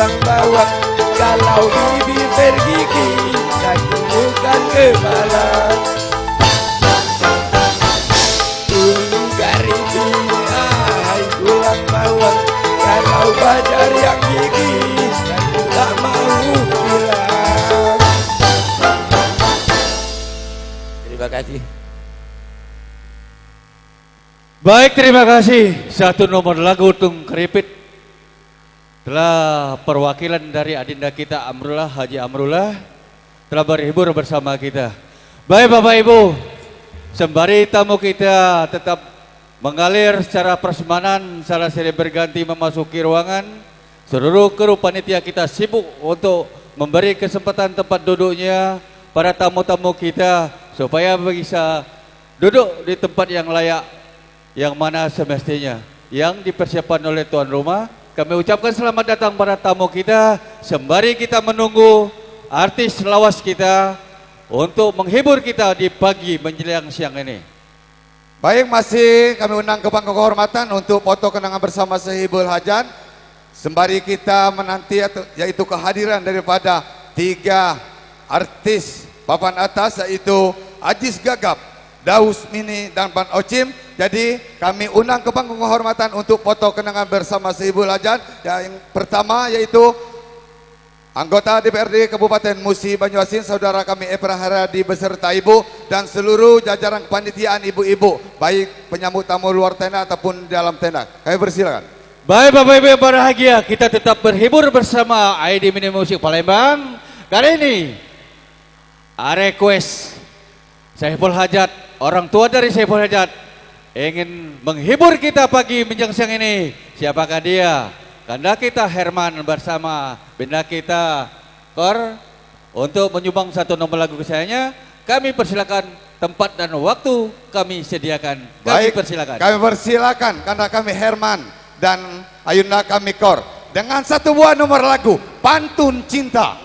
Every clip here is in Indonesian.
pulang bawa. Kalau bibi bergigi dan bukan kepala. Tunggu garibi, hai pulang bawa. Kalau badar yang gigi dan tak mau bilang. Terima kasih. Baik, terima kasih. Satu nomor lagu Tung Keripit telah perwakilan dari adinda kita Amrullah, Haji Amrullah telah berhibur bersama kita. Baik Bapak Ibu, sembari tamu kita tetap mengalir secara prasmanan, salah seri berganti memasuki ruangan. Seluruh kru panitia kita sibuk untuk memberi kesempatan tempat duduknya para tamu-tamu kita supaya bisa duduk di tempat yang layak, yang mana semestinya yang dipersiapkan oleh tuan rumah. Kami ucapkan selamat datang para tamu kita sembari kita menunggu artis lawas kita untuk menghibur kita di pagi menjelang siang ini. Baik, masih kami undang ke panggung kehormatan untuk foto kenangan bersama Sehibul Hajat. Sembari kita menanti yaitu kehadiran daripada 3 artis papan atas, yaitu Ajis Gagap, Daus Mini dan Pan Ocim. Jadi kami undang ke panggung kehormatan untuk foto kenangan bersama Sehibul Hajat. Yang pertama yaitu anggota DPRD Kabupaten Musi Banyuasin, saudara kami Epra Haradi beserta ibu dan seluruh jajaran kepanitiaan ibu-ibu, baik penyambut tamu luar tenda ataupun dalam tenda. Kami persilakan. Baik Bapak Ibu yang berbahagia, kita tetap berhibur bersama ID Mini Musik Palembang. Kali ini request Sehibul Hajat, orang tua dari Sehibul Hajat ingin menghibur kita pagi menjelang siang ini. Siapakah dia? Kanda kita Herman bersama benda kita Kor untuk menyumbang satu nomor lagu kesayangannya. Kami persilakan, tempat dan waktu kami sediakan. Kami persilakan. Kami persilakan karena kami Herman dan Ayunda kami Kor dengan satu buah nomor lagu Pantun Cinta.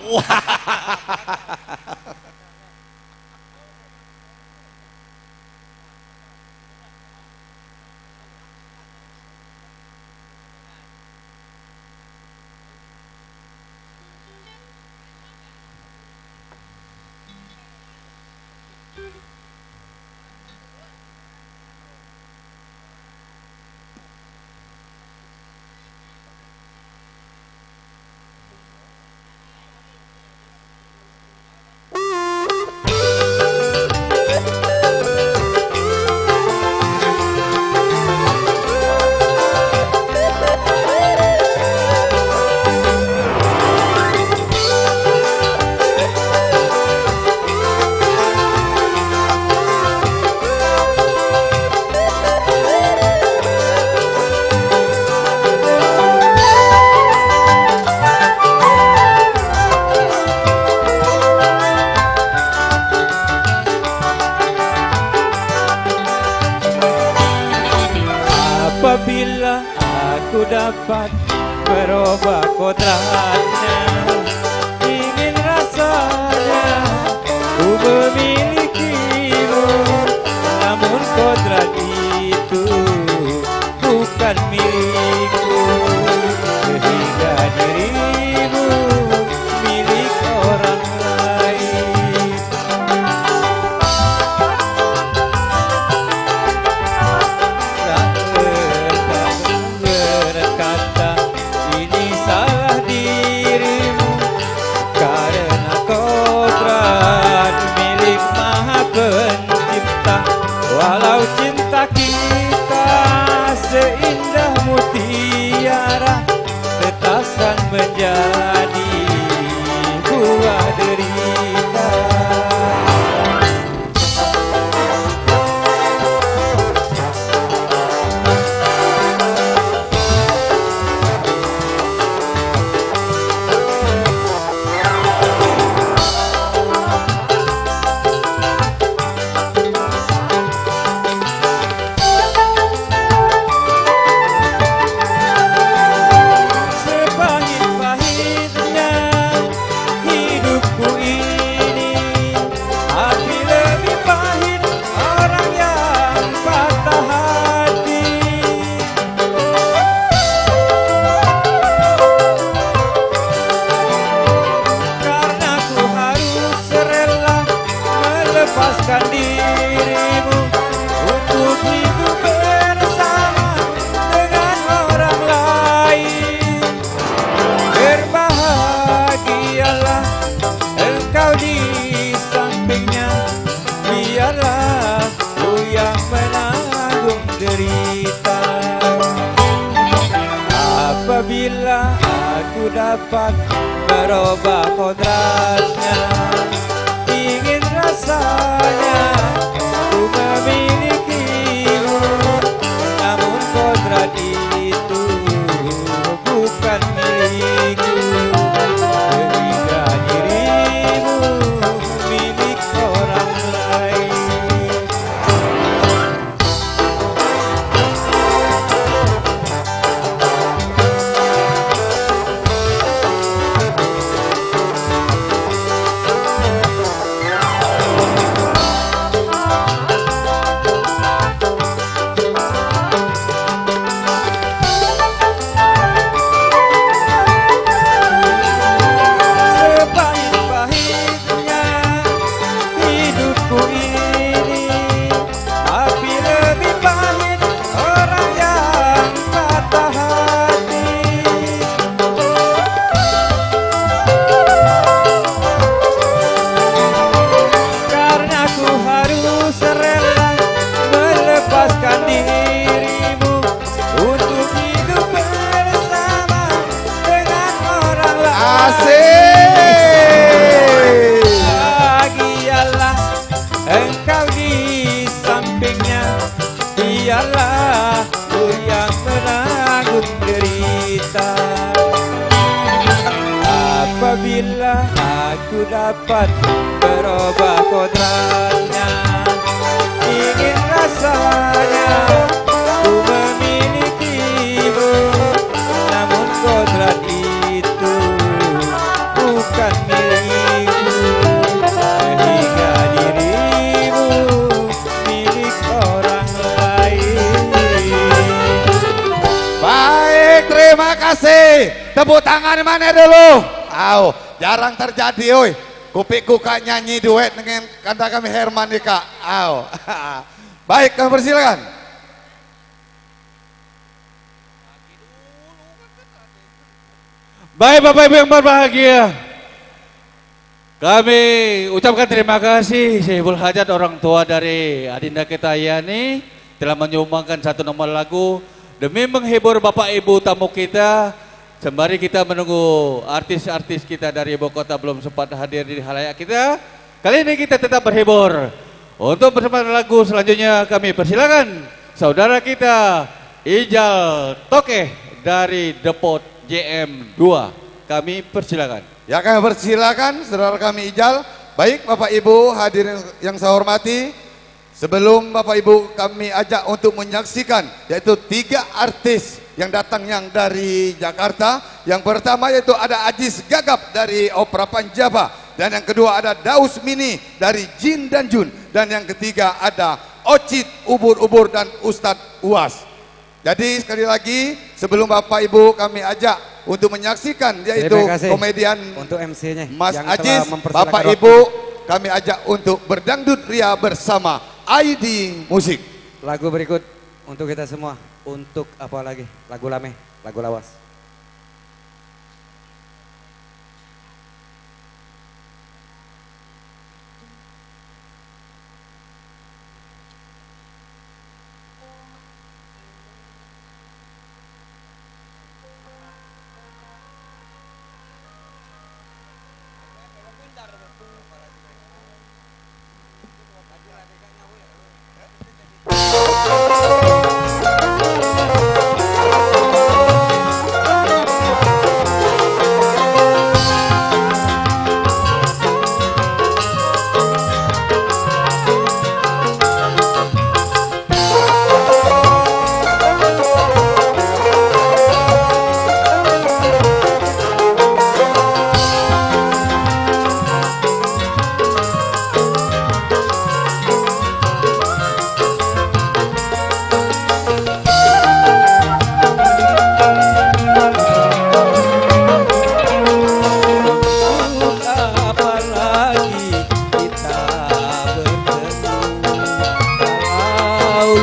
Apabila aku dapat merubah kodratnya, ingin rasanya ku memilikimu, namun kodrat itu bukan milikku, sehingga dirimu milik orang lain. Berkata ini salah dirimu, karena kodrat milik Maha Pencipta. Walau cinta kita seindah mutiara, tetapkan menjadi buah derita. aku dapat merubah kodratnya. Ingin rasanya ku memilikimu, namun kodrat itu bukan milikku. Sehingga dirimu milik orang lain. Sepahit-pahitnya hidupku ini, tapi lebih pahit orang yang patah hati. Karena ku harus rela melepaskan dirimu untuk hidup bersama dengan orang lain. Asik. Bahagialah engkau di sampingnya, biarlah ku yang menanggung derita. Apabila aku dapat merubah kodratnya, ingin rasanya ku memilikimu, namun kodrat itu bukan milikku. Sehingga dirimu milik orang lain. Baik, terima kasih. Tepuk tangan mana dulu? Au, jarang terjadi, oi. Kupikku kak nyanyi duet dengan kanta kami Herman nih kak. Au. Baik, kami persilakan. Baik Bapak Ibu yang berbahagia, kami ucapkan terima kasih Sehibul Hajat, orang tua dari Adinda kita Yani, telah menyumbangkan satu nomor lagu demi menghibur Bapak Ibu tamu kita. Sembari kita menunggu artis-artis kita dari ibu kota belum sempat hadir di halayak kita, kali ini kita tetap berhibur. Untuk bersama lagu selanjutnya kami persilakan saudara kita Ijal Tokeh dari Depot JM2. Kami persilakan. Ya, kami persilakan saudara kami Ijal. Baik Bapak Ibu hadirin yang saya hormati, sebelum Bapak Ibu kami ajak untuk menyaksikan yaitu 3 artis yang datang yang dari Jakarta. Yang pertama yaitu ada Ajis Gagap dari Opera Panjaba, dan yang kedua ada Daus Mini dari Jin dan Jun, dan yang ketiga ada Ocit Ubur-Ubur dan Ustadz Uas. Jadi sekali lagi sebelum Bapak Ibu kami ajak untuk menyaksikan yaitu komedian untuk MC-nya Mas yang Ajis, telah Bapak mempersilakan Ibu kami ajak untuk berdangdut ria bersama ID Musik. lagu berikut untuk kita semua. Untuk apa lagi? Lagu lame, lagu lawas.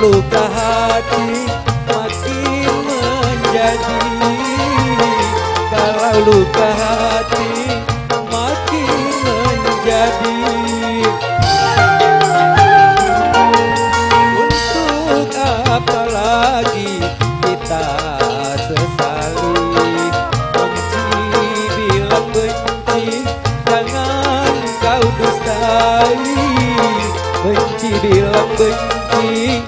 luka hati makin menjadi, kalau luka hati makin menjadi. Untuk apa lagi kita sesali benci benci,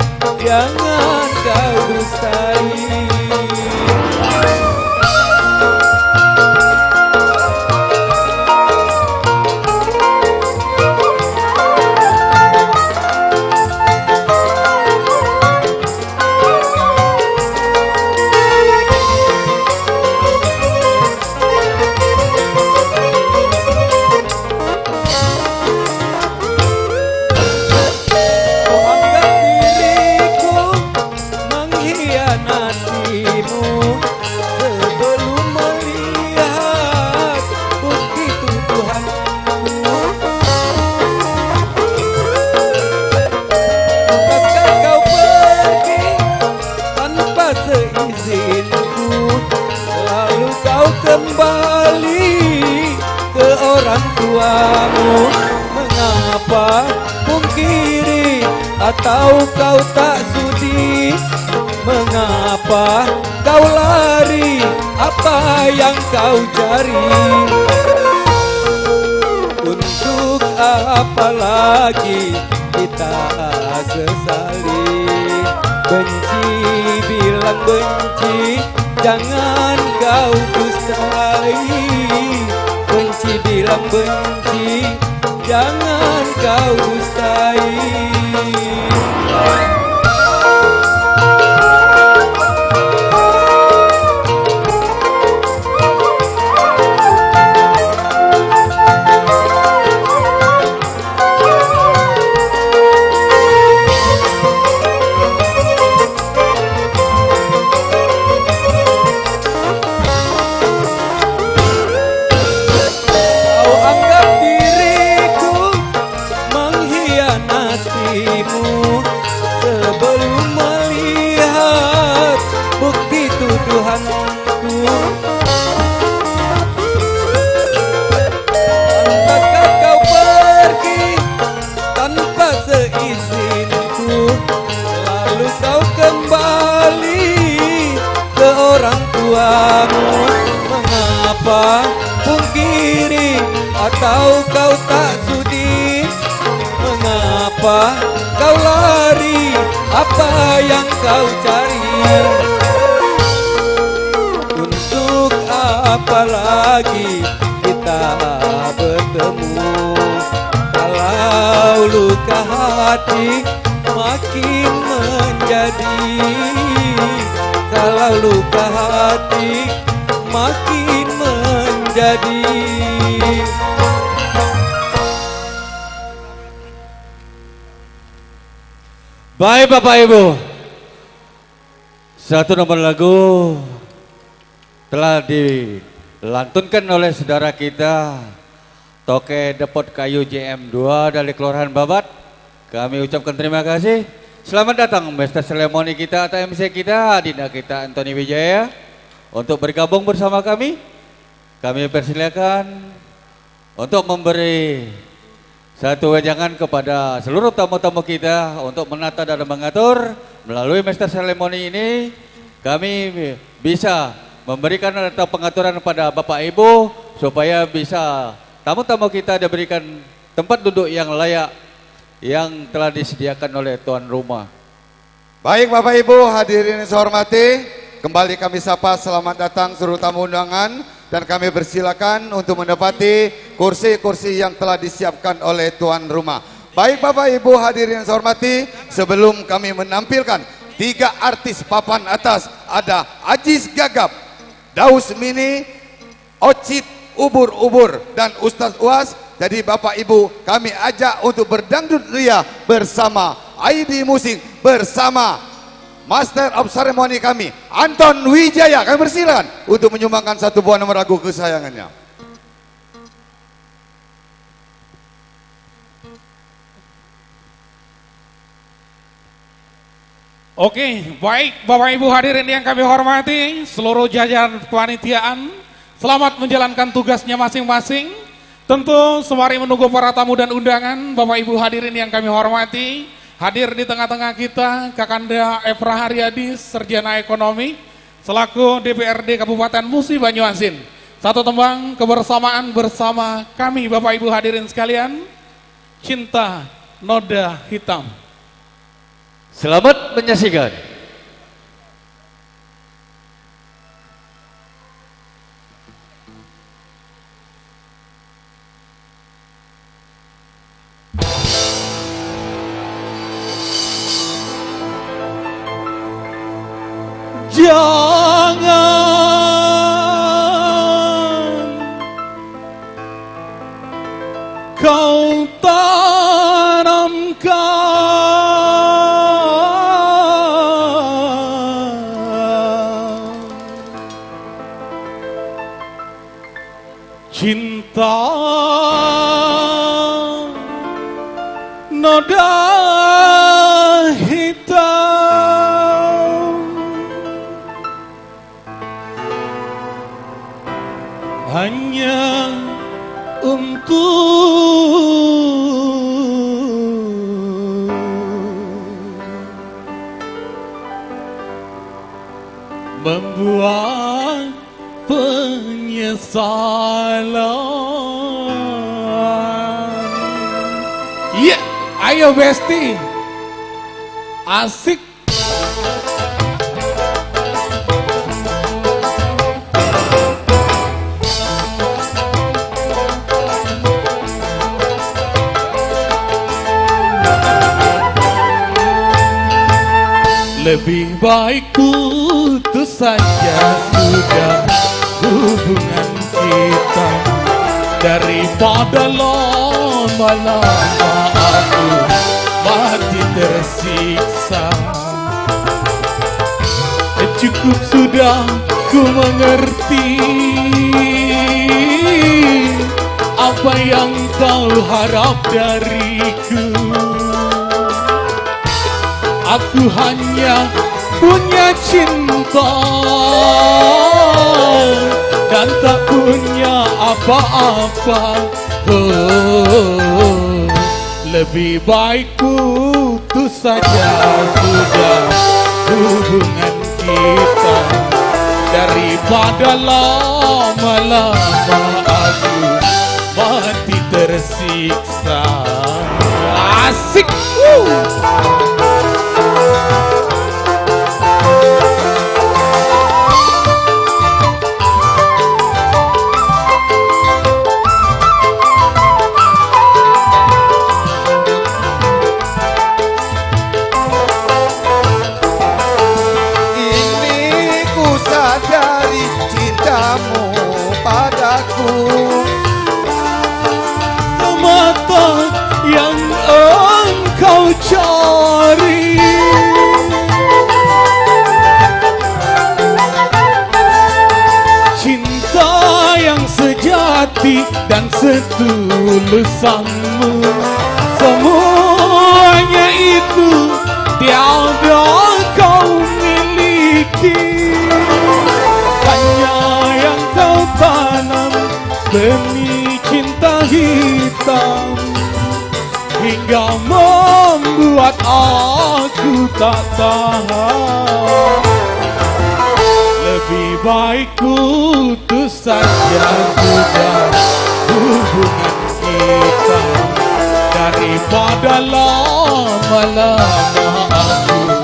jangan kau dustai. Kembali ke orang tuamu, mengapa pungkiri atau kau tak sudi? Mengapa kau lari, apa yang kau cari? Untuk apa lagi kita sesali? Benci bilang benci, jangan kau dustai. Benci bilang benci, jangan kau dustai. Sebelum melihat bukti tuduhanku, apakah kau pergi tanpa seizinku, lalu kau kembali ke orang tuamu? Mengapa pungkiri atau kau tak sudi? Mengapa kau lari, apa yang kau cari? Untuk apa lagi kita bertemu, kalau luka hati makin menjadi? Kalau luka hati makin menjadi. Baik Bapak Ibu, satu nomor lagu telah dilantunkan oleh saudara kita Toke Depot Kayu JM2 dari Kelurahan Babat. Kami ucapkan terima kasih. Selamat datang Master Seremoni kita atau MC kita, Adinda kita Antoni Wijaya, untuk bergabung bersama kami. Kami persilakan untuk memberi satu wejangan kepada seluruh tamu-tamu kita untuk menata dan mengatur. Melalui Master Seremoni ini kami bisa memberikan atau pengaturan pada Bapak Ibu supaya bisa tamu-tamu kita diberikan tempat duduk yang layak yang telah disediakan oleh tuan rumah. Baik Bapak Ibu hadirin yang saya hormati, kembali kami sapa selamat datang seluruh tamu undangan. Dan kami persilakan untuk mendapati kursi-kursi yang telah disiapkan oleh tuan rumah. Baik Bapak Ibu hadirin yang saya hormati, sebelum kami menampilkan 3 artis papan atas, ada Ajis Gagap, Daus Mini, Ocit Ubur-Ubur, dan Ustaz Uas. Jadi Bapak Ibu kami ajak untuk berdangdut ria bersama ID Musik, bersama Master of Ceremony kami, Anton Wijaya. Kami persilakan untuk menyumbangkan satu buah nomor lagu kesayangannya. Oke, baik Bapak Ibu hadirin yang kami hormati, seluruh jajaran kepanitiaan, selamat menjalankan tugasnya masing-masing. Tentu sembari menunggu para tamu dan undangan, Bapak Ibu hadirin yang kami hormati, hadir di tengah-tengah kita Kakanda Efra Haryadi, Sarjana Ekonomi, selaku DPRD Kabupaten Musi Banyuasin. Satu tembang kebersamaan bersama kami Bapak Ibu hadirin sekalian, Cinta Noda Hitam. Selamat menyaksikan. Jangan kau tanamkan cinta noda hitam hanya untuk membuat penyesalan. Iya, ayo Besti, asik. Lebih baik putus saja sudah hubungan kita daripada lama-lama aku mati tersiksa. Cukup sudah ku mengerti apa yang kau harap dariku. Aku hanya punya cinta dan tak punya apa-apa. Oh, lebih baik putus saja sudah hubungan kita daripada lama-lama aku mati tersiksa. Asik. Mata yang engkau cari cinta yang sejati dan setulusanmu, semuanya itu tiada kau miliki. Hanya yang kau tanam benih cinta hitam hingga membuat aku tak tahan. Lebih baik putus saja sudah hubungan kita daripada lama-lama aku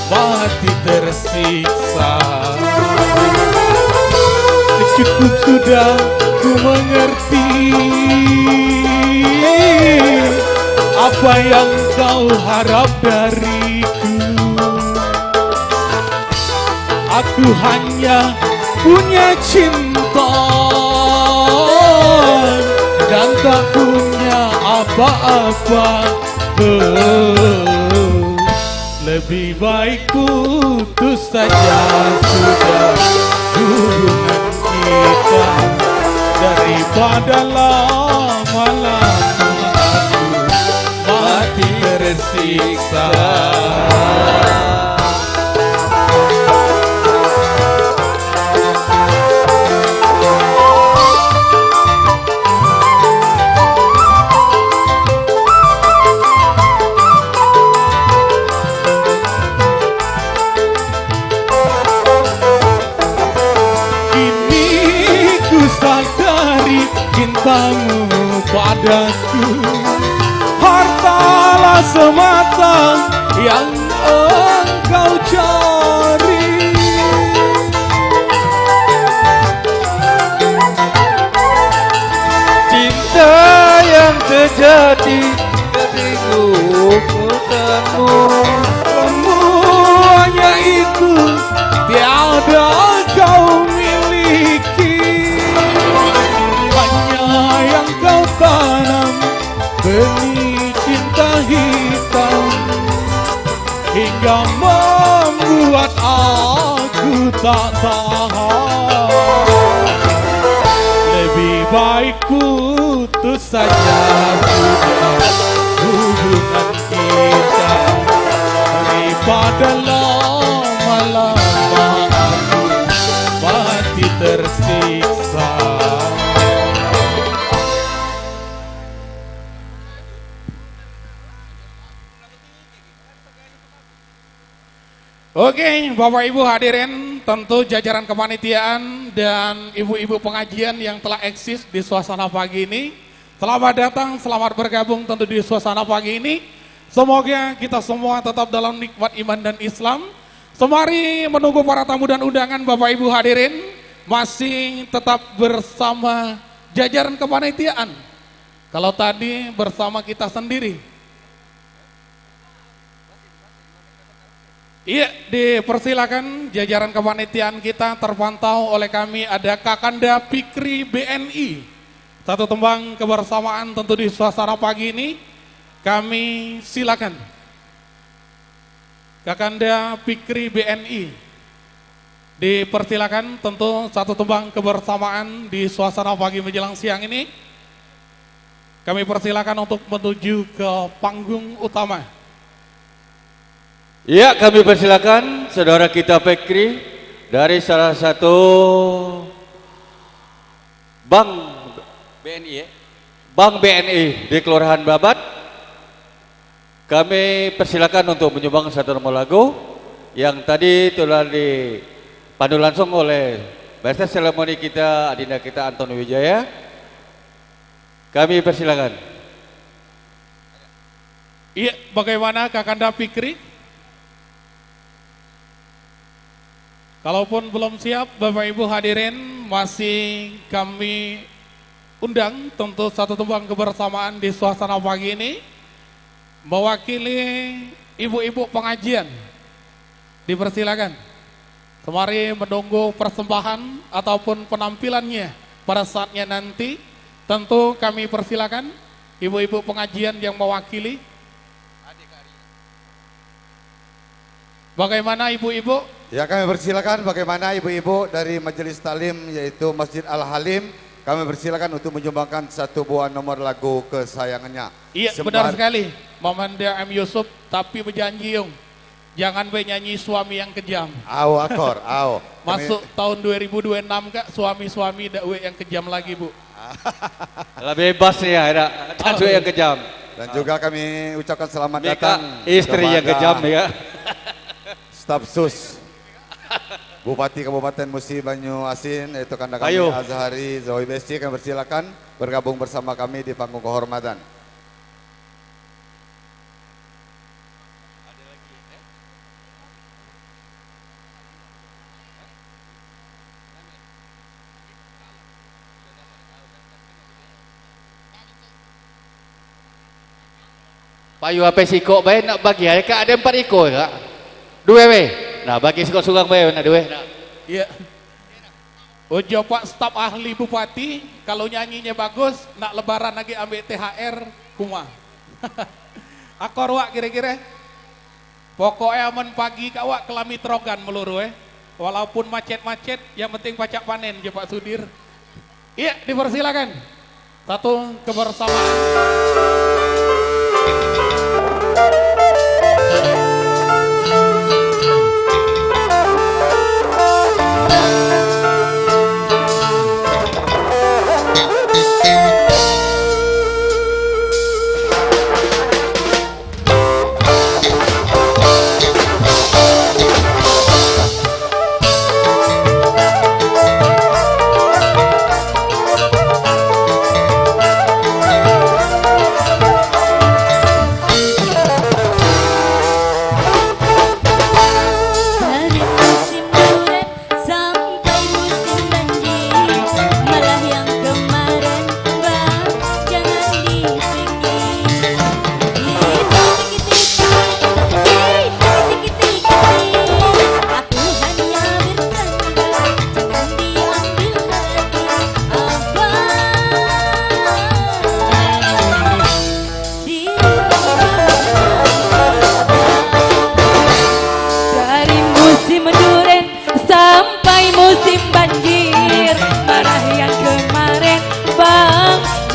mati tersiksa. Cukup sudah ku mengerti apa yang kau harap dariku. Aku hanya punya cinta dan tak punya apa-apa. Lebih baik putus saja sudah hubungan kita daripada lama-lama aku mati tersiksa. Cintamu padaku hartalah semata yang engkau cari. Cinta yang sejati hatiku kutemu. Semuanya itu tiada kau miliki, hanya yang kau tanam benih cinta hitam, hingga membuat aku tak tahan. Lebih baik putus saja sudah hubungan kita, daripada lama-lama aku mati tersiksa. Oke, Bapak Ibu hadirin, tentu jajaran kepanitiaan dan ibu-ibu pengajian yang telah eksis di suasana pagi ini. Selamat datang, selamat bergabung tentu di suasana pagi ini. Semoga kita semua tetap dalam nikmat iman dan Islam. Semari menunggu para tamu dan undangan Bapak Ibu hadirin, masih tetap bersama jajaran kepanitiaan. Kalau tadi bersama kita sendiri. Iya, dipersilakan jajaran kepanitiaan kita terpantau oleh kami ada Kakanda Fikri BNI. Satu tembang kebersamaan tentu di suasana pagi ini. Kami silakan. Kakanda Fikri BNI. Dipersilakan tentu satu tembang kebersamaan di suasana pagi menjelang siang ini. Kami persilakan untuk menuju ke panggung utama. Ya, kami persilakan saudara kita Fikri dari salah satu Bank BNI ya? Bank BNI di Kelurahan Babat. Kami persilakan untuk menyumbang satu nomor lagu yang tadi telah dipandu langsung oleh Master Seremoni kita, adinda kita Anton Wijaya. Kami persilakan. Iya, bagaimana Kakanda Fikri? Kalaupun belum siap, Bapak Ibu hadirin, masih kami undang tentu satu tembang kebersamaan di suasana pagi ini. Mewakili ibu-ibu pengajian, dipersilakan. Semari menunggu persembahan ataupun penampilannya pada saatnya nanti. Tentu kami persilakan ibu-ibu pengajian yang mewakili. Bagaimana ibu-ibu? Ya, kami persilakan bagaimana ibu-ibu dari Majelis Talim yaitu Masjid Al-Halim. Kami persilakan untuk menyumbangkan satu buah nomor lagu kesayangannya. Iya, benar sekali. Mamanda M. Yusuf, tapi berjanji yung, jangan nyanyi suami yang kejam. Au akor, au. Masuk tahun 2026 Kak, suami-suami dakwe yang kejam lagi Bu. Lebih bebas nih ya, ada satu yang kejam. Dan juga kami ucapkan selamat Mika, datang istri yang kejam ya. Staf Sus Bupati Kabupaten Musi Banyu Asin yaitu kanda kami Ayo. Azhari Zawi Besti, kami persilakan bergabung bersama kami di panggung kehormatan. Payu apa siko bae nak bagi ya Kak, ada 4 iko Kak. 2 we. Nah, bagi siko sugang bae na 2. Iya. Ojo Pak staf ahli Bupati, kalau nyanyinya bagus, nak lebaran lagi ambil THR, kuma. Akor wak kira-kira. Pokoknya aman pagi kak wak kelami trogan meluru Walaupun macet-macet, yang penting pacak panen je Pak Sudir. Iya, dipersilakan. Satu kebersamaan.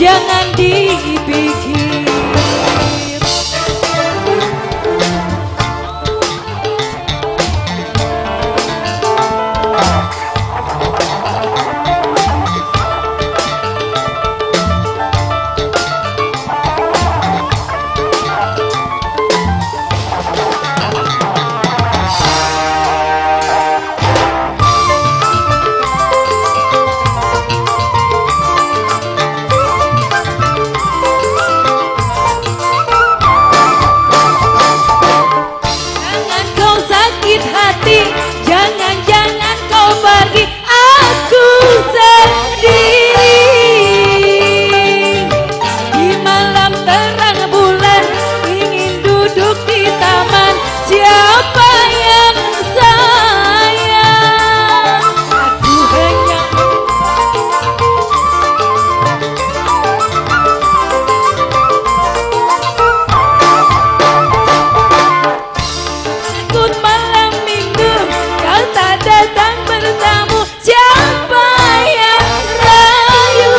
jangan dipikir. Jangan-jangan kau pergi, aku sendiri. Di malam terang bulan ingin duduk di taman, siapa yang sayang? Aku hanya takut malam minggu kau tak datang bertamu, siapa yang rayu?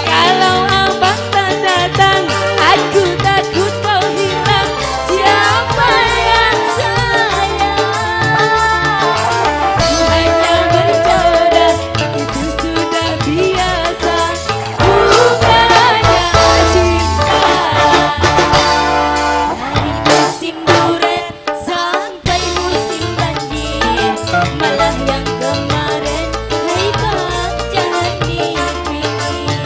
Kalau abang tak datang, aku takut kau hilang, siapa yang sayang? Aku hanya bercanda, itu sudah biasa, bukannya cinta. Dari musim durian sampai musim banjir, malah yang kemarin hebat jangan dipikir.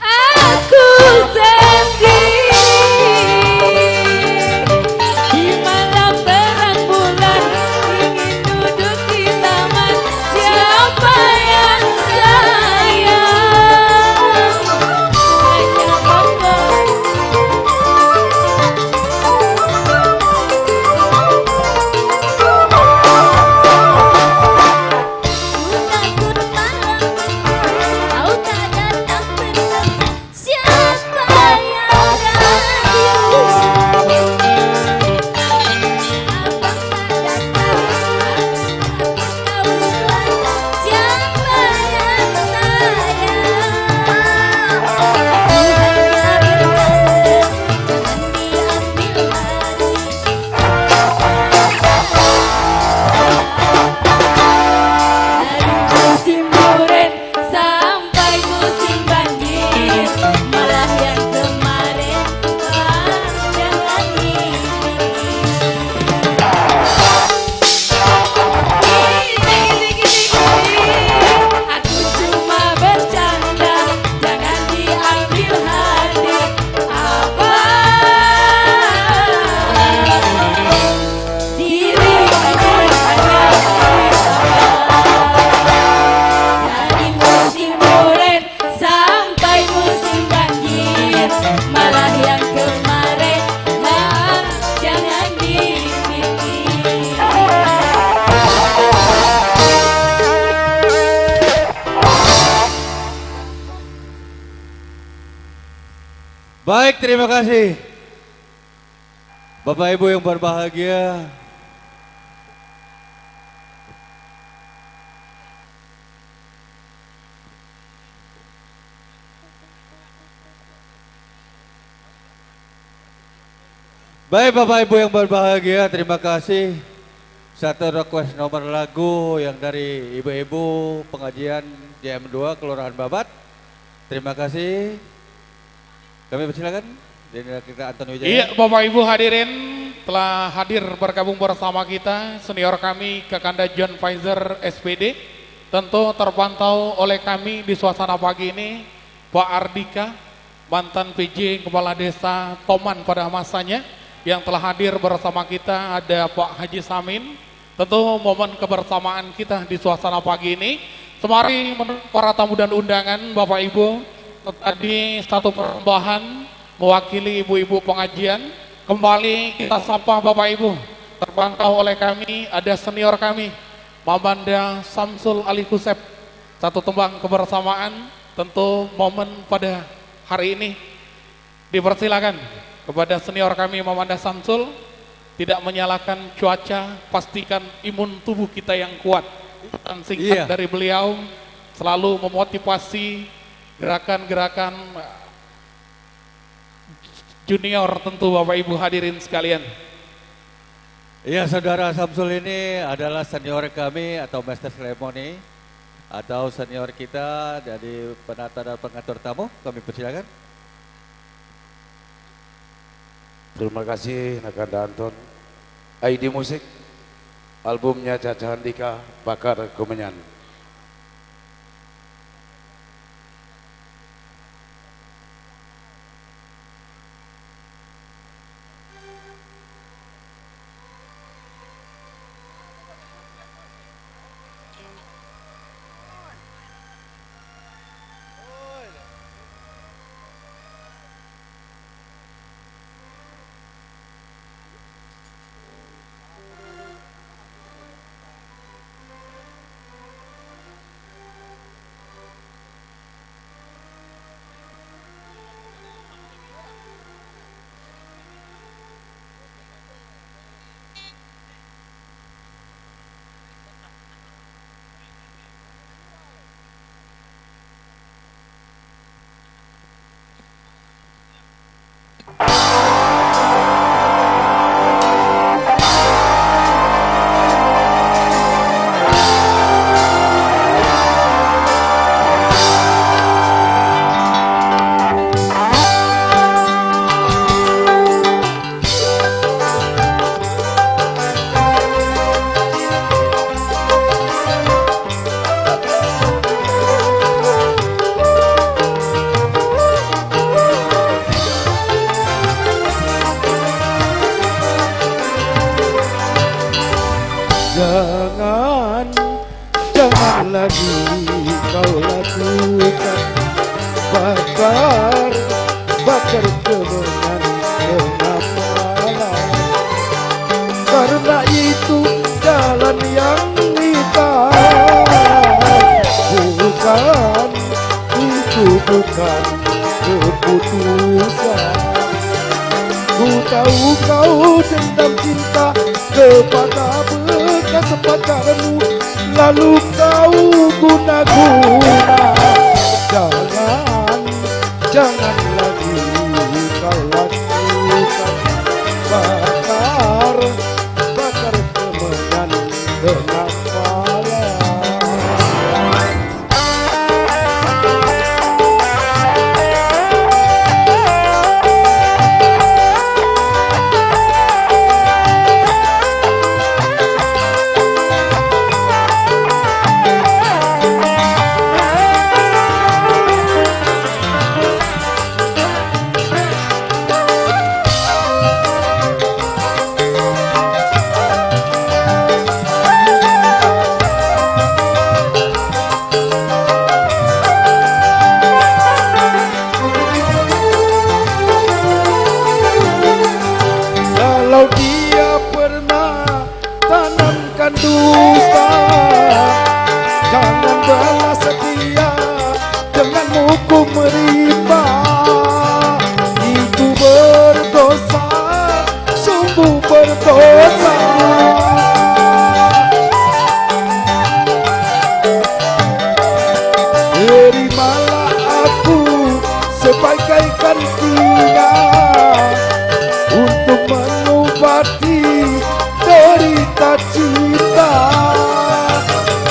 Aku sendiri di malam terang bulan ingin duduk di taman, siapa yang sayang? Hanya Allah. Ku takut malam kau tak datang bertemu, siapa yang rayu? Abang tak datang, aku kau hilang, siapa yang sayang? Aku hanya bercanda, jangan diambil hati. Dari musim durian sampai musim banjir, malah yang kemarin jangan dipikir. Aku cuma bercanda, jangan diambil hati. Dirimu hanya dari musim durian sampai musim banjir, malah yang kemarin jangan dipikir. Baik, terima kasih. Bapak Ibu yang berbahagia. Baik Bapak Ibu yang berbahagia, terima kasih. Satu request nomor lagu yang dari ibu-ibu pengajian JM2 Kelurahan Babat. Terima kasih. Kami persilakan. Kita Anton Wijaya. Iya, Bapak Ibu hadirin telah hadir bergabung bersama kita senior kami Kakanda John Pfizer SPD. Tentu terpantau oleh kami di suasana pagi ini Pak Ardika, mantan PJ Kepala Desa Toman pada masanya, yang telah hadir bersama kita, ada Pak Haji Samin. Tentu momen kebersamaan kita di suasana pagi ini. Semari para tamu dan undangan, Bapak Ibu, tadi satu persembahan mewakili ibu-ibu pengajian. Kembali kita sapa Bapak Ibu. Terpantau oleh kami, ada senior kami, Mamanda Samsul Ali Kusep. Satu tembang kebersamaan, tentu momen pada hari ini. Dipersilakan kepada senior kami Mamanda Samsul, tidak menyalahkan cuaca, pastikan imun tubuh kita yang kuat. Dan singkat dari beliau, selalu memotivasi gerakan-gerakan junior tentu Bapak Ibu hadirin sekalian. Iya, saudara Samsul ini adalah senior kami atau master ceremony atau senior kita dari penata dan pengatur tamu. Kami persilakan. Terima kasih Nakanda Anton. ID Musik, albumnya Caca Handika, Bakar Kemenyan. Jangan lagi kau lakukan bakar kemenyan tengah malam. Karena itu jalan yang hitam, bukan keputusan. Ku tahu kau dendam cinta kepada bekas pacarmu, lalu kau guna-guna. Jangan lagi kau lakukan bakar kemenyan tengah malam. Kalau dia pernah tanamkan dusta, jangan balas dia dengan hukum riba. Itu berdosa, sungguh berdosa. Terimalah aku sebagai gantinya untuk mengobati derita cinta.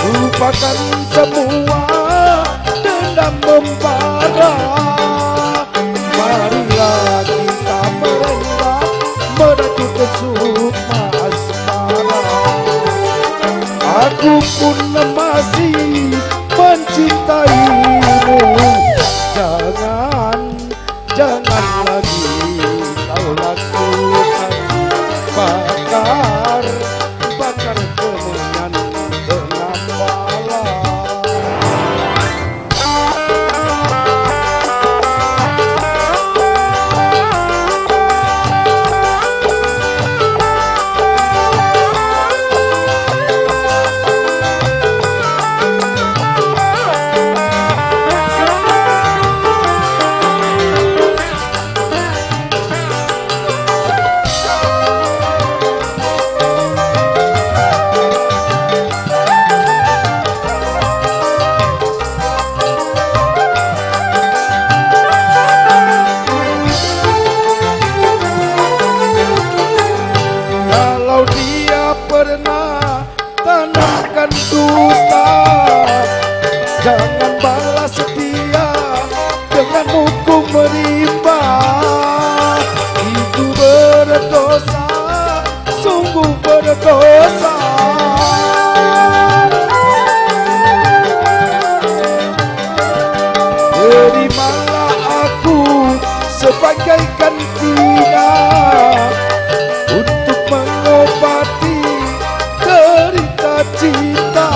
Lupakan semua dendam membara. Marilah kita merendah menuju ke sukma bukan dusta. Jangan balas dia dengan hukum rimba. Itu berdosa, sungguh berdosa. Terimalah aku sebagai gantinya untuk mengobati derita cinta.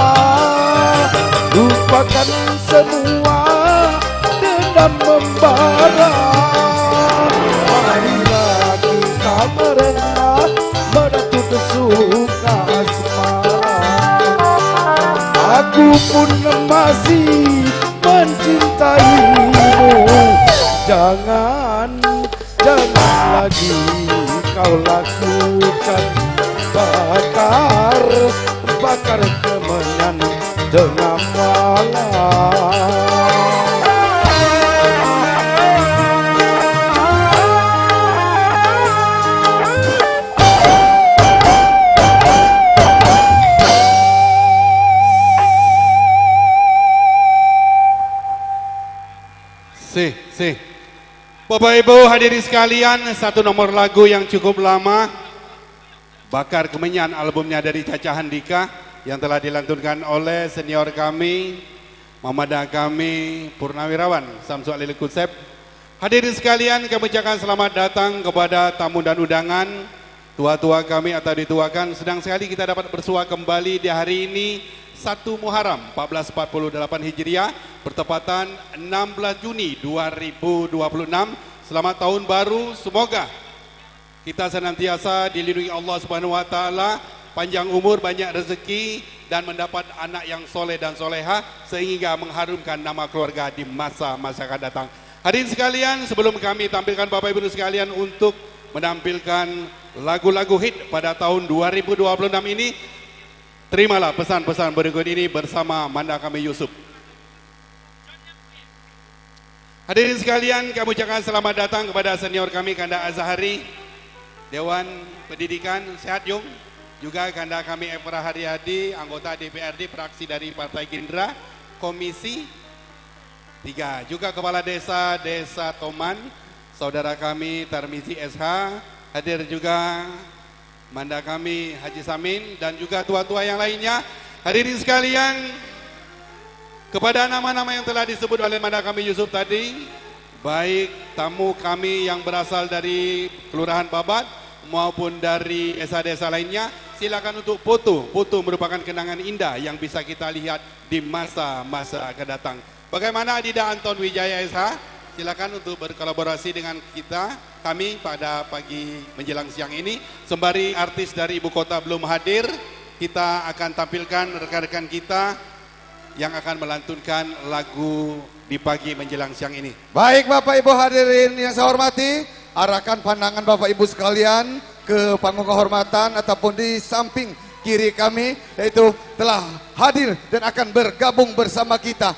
Lupakan semua dendam membara. Marilah kita merendah menuntut suka asmara. Aku pun masih mencintaimu. Jangan lagi kau lakukan bakar kemenyan dengan malam. Bapak Ibu hadirin sekalian, satu nomor lagu yang cukup lama, Bakar Kemenyan, albumnya dari Caca Handika, yang telah dilantunkan oleh senior kami, Mamada kami, Purnawirawan, Samsu Alil Kutsep. Hadirin sekalian, kami ucapkan selamat datang kepada tamu dan undangan, tua-tua kami atau dituakan. Sedang sekali kita dapat bersua kembali di hari ini, 1 Muharram 1448 Hijriah, bertepatan 16 Juni 2026. Selamat tahun baru, semoga kita senantiasa dilindungi Allah Subhanahu wa taala, panjang umur, banyak rezeki, dan mendapat anak yang soleh dan soleha sehingga mengharumkan nama keluarga di masa-masa akan datang. Hadirin sekalian, sebelum kami tampilkan Bapak Ibu sekalian untuk menampilkan lagu-lagu hit pada tahun 2026 ini, terimalah pesan-pesan berikut ini bersama Manda kami Yusuf. Hadirin sekalian, kami ucapkan selamat datang kepada senior kami Kanda Azhari, Dewan Pendidikan Sehat Yung, juga Kanda kami Efra Haryadi, anggota DPRD fraksi dari Partai Gerindra, Komisi 3, juga Kepala Desa Toman, saudara kami Tarmizi SH, hadir juga Manda kami Haji Samin, dan juga tua-tua yang lainnya. Hadirin sekalian, kepada nama-nama yang telah disebut oleh Manda kami Yusuf tadi, baik tamu kami yang berasal dari Kelurahan Babat maupun dari desa-desa lainnya, silakan untuk foto. Foto merupakan kenangan indah yang bisa kita lihat di masa-masa akan datang. Bagaimana Adida Anton Wijaya SH? Silakan untuk berkolaborasi dengan kami pada pagi menjelang siang ini. Sembari artis dari ibu kota belum hadir, kita akan tampilkan rekan-rekan kita yang akan melantunkan lagu di pagi menjelang siang ini. Baik Bapak Ibu hadirin yang saya hormati, arahkan pandangan Bapak Ibu sekalian ke panggung kehormatan ataupun di samping kiri kami, yaitu telah hadir dan akan bergabung bersama kita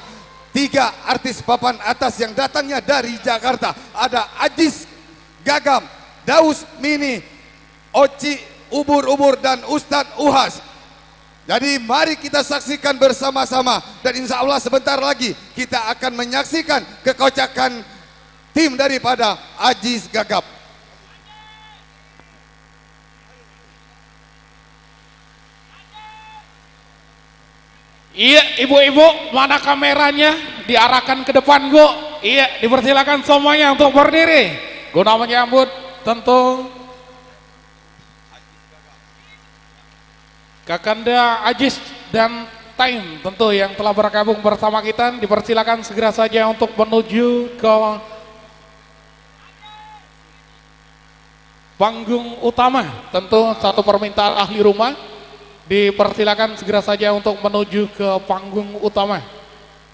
3 artis papan atas yang datangnya dari Jakarta. Ada Ajis Gagam, Daus Mini, Oci Ubur-Ubur, dan Ustadz Uhas. Jadi mari kita saksikan bersama-sama, dan insya Allah sebentar lagi kita akan menyaksikan kekocakan tim daripada Ajis Gagap. Iya, ibu-ibu, mana kameranya? Diarahkan ke depan, Bu. Iya, dipersilakan semuanya untuk berdiri guna menyambut tentu Kakanda Ajis dan Time tentu yang telah bergabung bersama kita. Dipersilakan segera saja untuk menuju ke panggung utama. Tentu satu permintaan ahli rumah, dipersilakan segera saja untuk menuju ke panggung utama.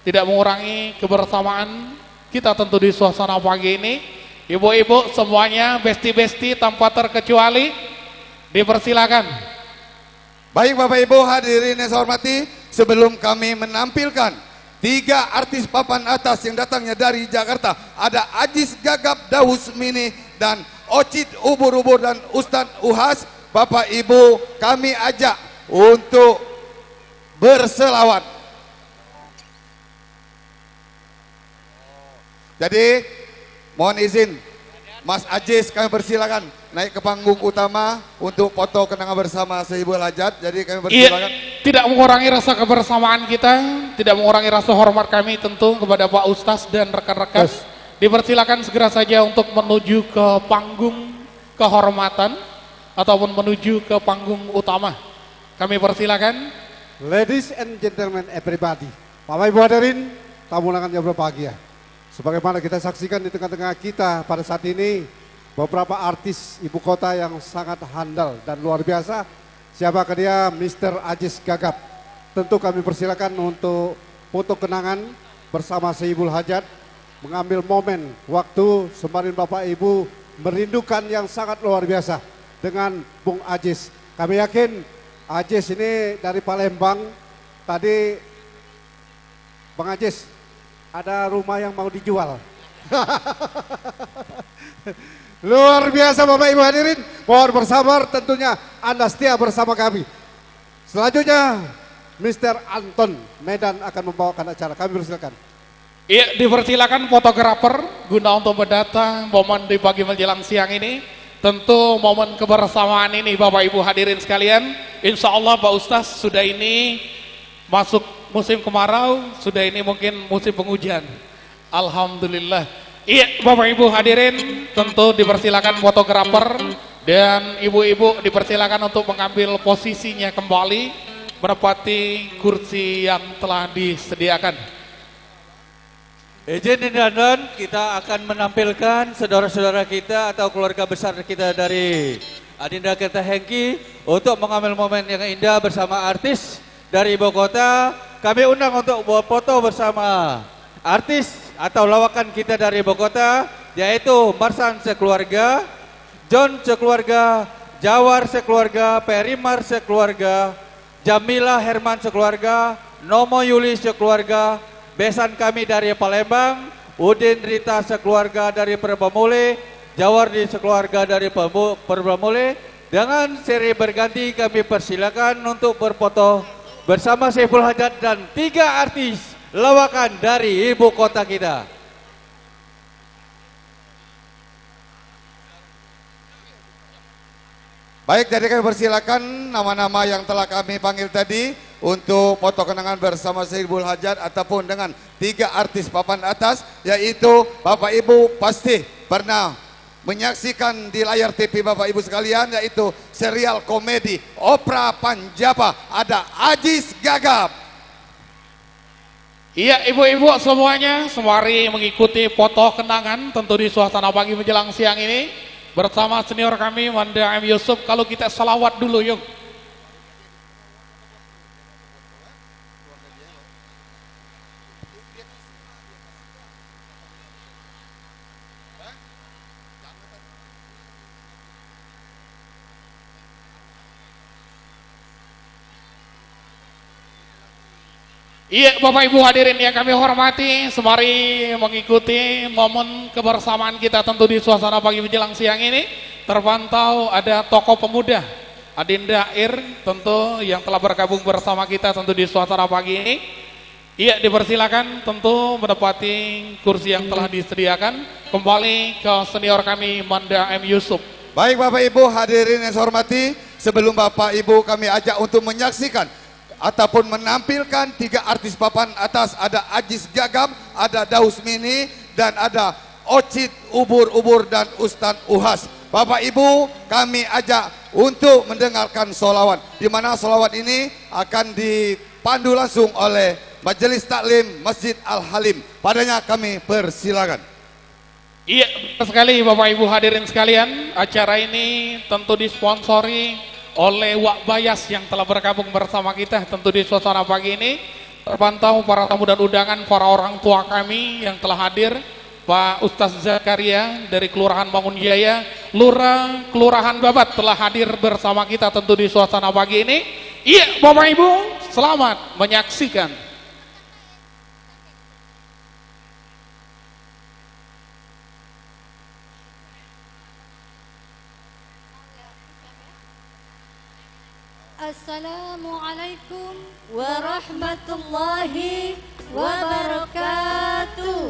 Tidak mengurangi kebersamaan kita tentu di suasana pagi ini. Ibu-ibu semuanya, besti-besti tanpa terkecuali, dipersilakan. Baik Bapak Ibu hadirin yang saya hormati, sebelum kami menampilkan 3 artis papan atas yang datangnya dari Jakarta, ada Ajis Gagap, Daus Mini, dan Ocit Ubur-Ubur, dan Ustadz Uhas. Bapak Ibu kami ajak untuk berselawat. Jadi mohon izin Mas Ajis, kami persilakan naik ke panggung utama untuk foto kenangan bersama Sehibul Hajat. Jadi kami persilakan. Iya, tidak mengurangi rasa kebersamaan kita, tidak mengurangi rasa hormat kami tentu kepada Pak Ustaz dan rekan-rekan. Dipersilakan segera saja untuk menuju ke panggung kehormatan ataupun menuju ke panggung utama. Kami persilakan. Ladies and gentlemen everybody, Bapak Ibu hadirin, tamu undangan yang berbahagia. Sebagaimana kita saksikan di tengah-tengah kita pada saat ini, beberapa artis ibu kota yang sangat handal dan luar biasa. Siapakah dia? Mr. Ajis Gagap. Tentu kami persilakan untuk foto kenangan bersama Sehibul Hajat, mengambil momen waktu sembari Bapak Ibu merindukan yang sangat luar biasa dengan Bung Ajis. Kami yakin Ajis ini dari Palembang. Tadi Bang Ajis, ada rumah yang mau dijual. Luar biasa Bapak Ibu hadirin. Mohon bersabar, tentunya Anda setia bersama kami. Selanjutnya Mr. Anton Medan akan membawakan acara. Kami persilakan. Iya, dipersilakan fotografer guna untuk mendatang momen di pagi menjelang siang ini. Tentu momen kebersamaan ini Bapak Ibu hadirin sekalian, insya Allah Pak Ustaz sudah ini masuk musim kemarau, sudah ini mungkin musim penghujan. Alhamdulillah. Iya Bapak Ibu hadirin, tentu dipersilakan fotografer dan ibu-ibu dipersilakan untuk mengambil posisinya kembali menempati kursi yang telah disediakan. Izin dan kita akan menampilkan saudara-saudara kita atau keluarga besar kita dari Adinda Kerta Hengki untuk mengambil momen yang indah bersama artis dari ibu kota. Kami undang untuk buat foto bersama artis atau lawakan kita dari ibu kota, yaitu Marsan sekeluarga, John sekeluarga, Jawar sekeluarga, Perimar sekeluarga, Jamila Herman sekeluarga, Nomo Yuli sekeluarga, besan kami dari Palembang, Udin Rita sekeluarga dari Perbamule, Jawardi sekeluarga dari Perbamule. Dengan seri berganti kami persilakan untuk berfoto bersama Sehibul Hajat dan 3 artis lawakan dari ibu kota kita. Baik, jadi kami persilakan nama-nama yang telah kami panggil tadi untuk foto kenangan bersama Sehibul Hajat ataupun dengan 3 artis papan atas, yaitu Bapak Ibu pasti pernah menyaksikan di layar TV Bapak Ibu sekalian, yaitu serial komedi Opera Panjapa, ada Ajis Gagap. Iya ibu-ibu semuanya, semari mengikuti foto kenangan tentu di suasana pagi menjelang siang ini bersama senior kami Manda M. Yusuf. Kalau kita salawat dulu yuk. Iya Bapak Ibu hadirin yang kami hormati, semari mengikuti momen kebersamaan kita tentu di suasana pagi menjelang siang ini. Terpantau ada tokoh pemuda Adinda Ir tentu yang telah bergabung bersama kita tentu di suasana pagi ini. Iya dipersilakan tentu menempati kursi yang telah disediakan. Kembali ke senior kami Manda M. Yusuf. Baik Bapak Ibu hadirin yang saya hormati, sebelum Bapak Ibu kami ajak untuk menyaksikan ataupun menampilkan 3 artis papan atas, ada Ajis Gagap, ada Daus Mini, dan ada Ocit Ubur-Ubur dan Ustaz Uhas. Bapak Ibu kami ajak untuk mendengarkan sholawat, di mana sholawat ini akan dipandu langsung oleh Majelis Taklim Masjid Al-Halim. Padanya kami persilakan. Iya sekali Bapak Ibu hadirin sekalian, acara ini tentu disponsori oleh Wak Bayas yang telah bergabung bersama kita tentu di suasana pagi ini. Terpantau para tamu dan undangan, para orang tua kami yang telah hadir, Pak Ustaz Zakaria dari Kelurahan Bangunjaya, Lurah Kelurahan Babat telah hadir bersama kita tentu di suasana pagi ini. Iya Bapak Ibu, selamat menyaksikan. Assalamualaikum warahmatullahi wabarakatuh.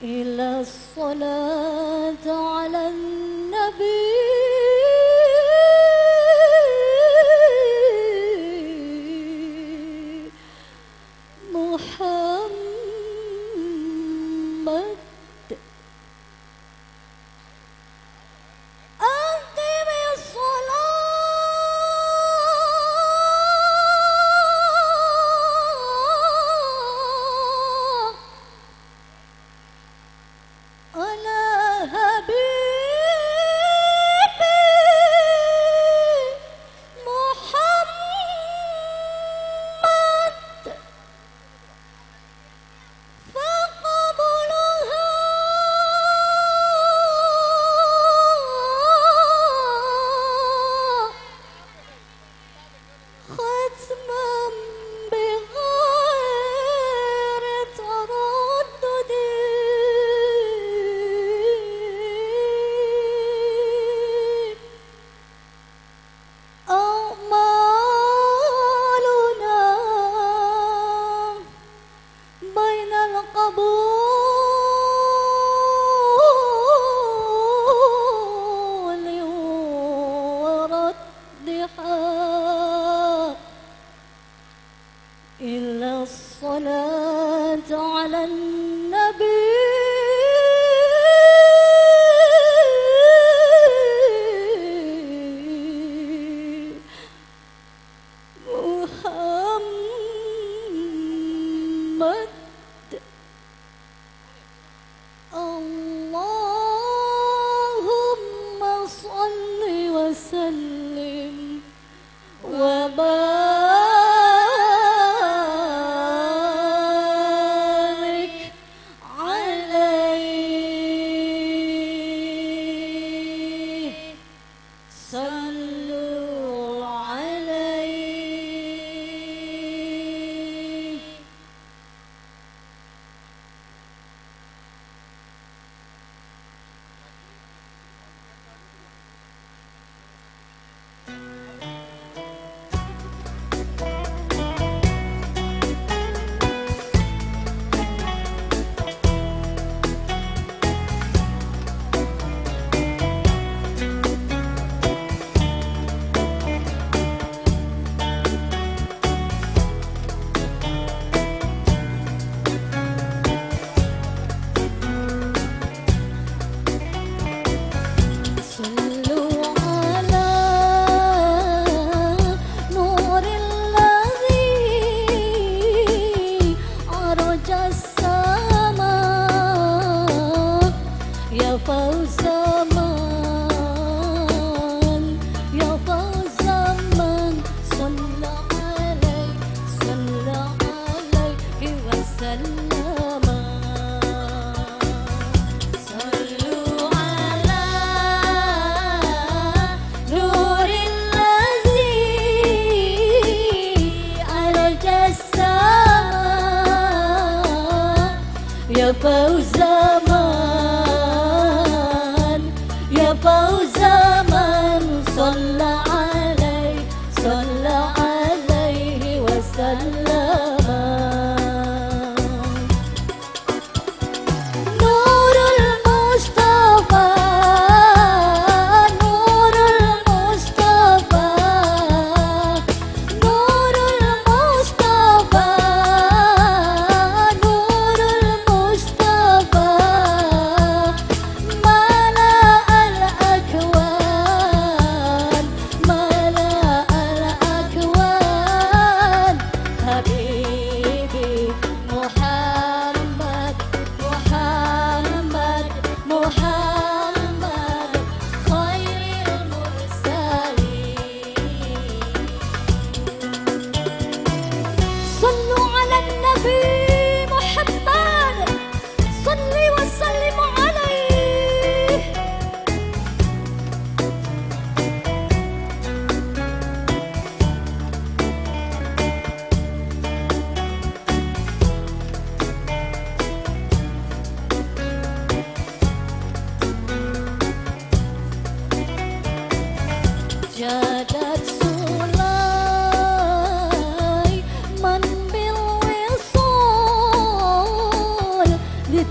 إلى الصلاة على النبي محمد أقم الصلاة على حبيبي محمد فقبلها ختما بغير تردد أعمالنا بين القبول وردها إلا الصلاة على النبي محمد اللهم صل وسلم وبارك عليه صلوا عليه صلوا على نور الذي عرج السماء يا فوز من يا فوز من صلى عليه وسلم صلوا على نور الذي عرج السماء يا فوز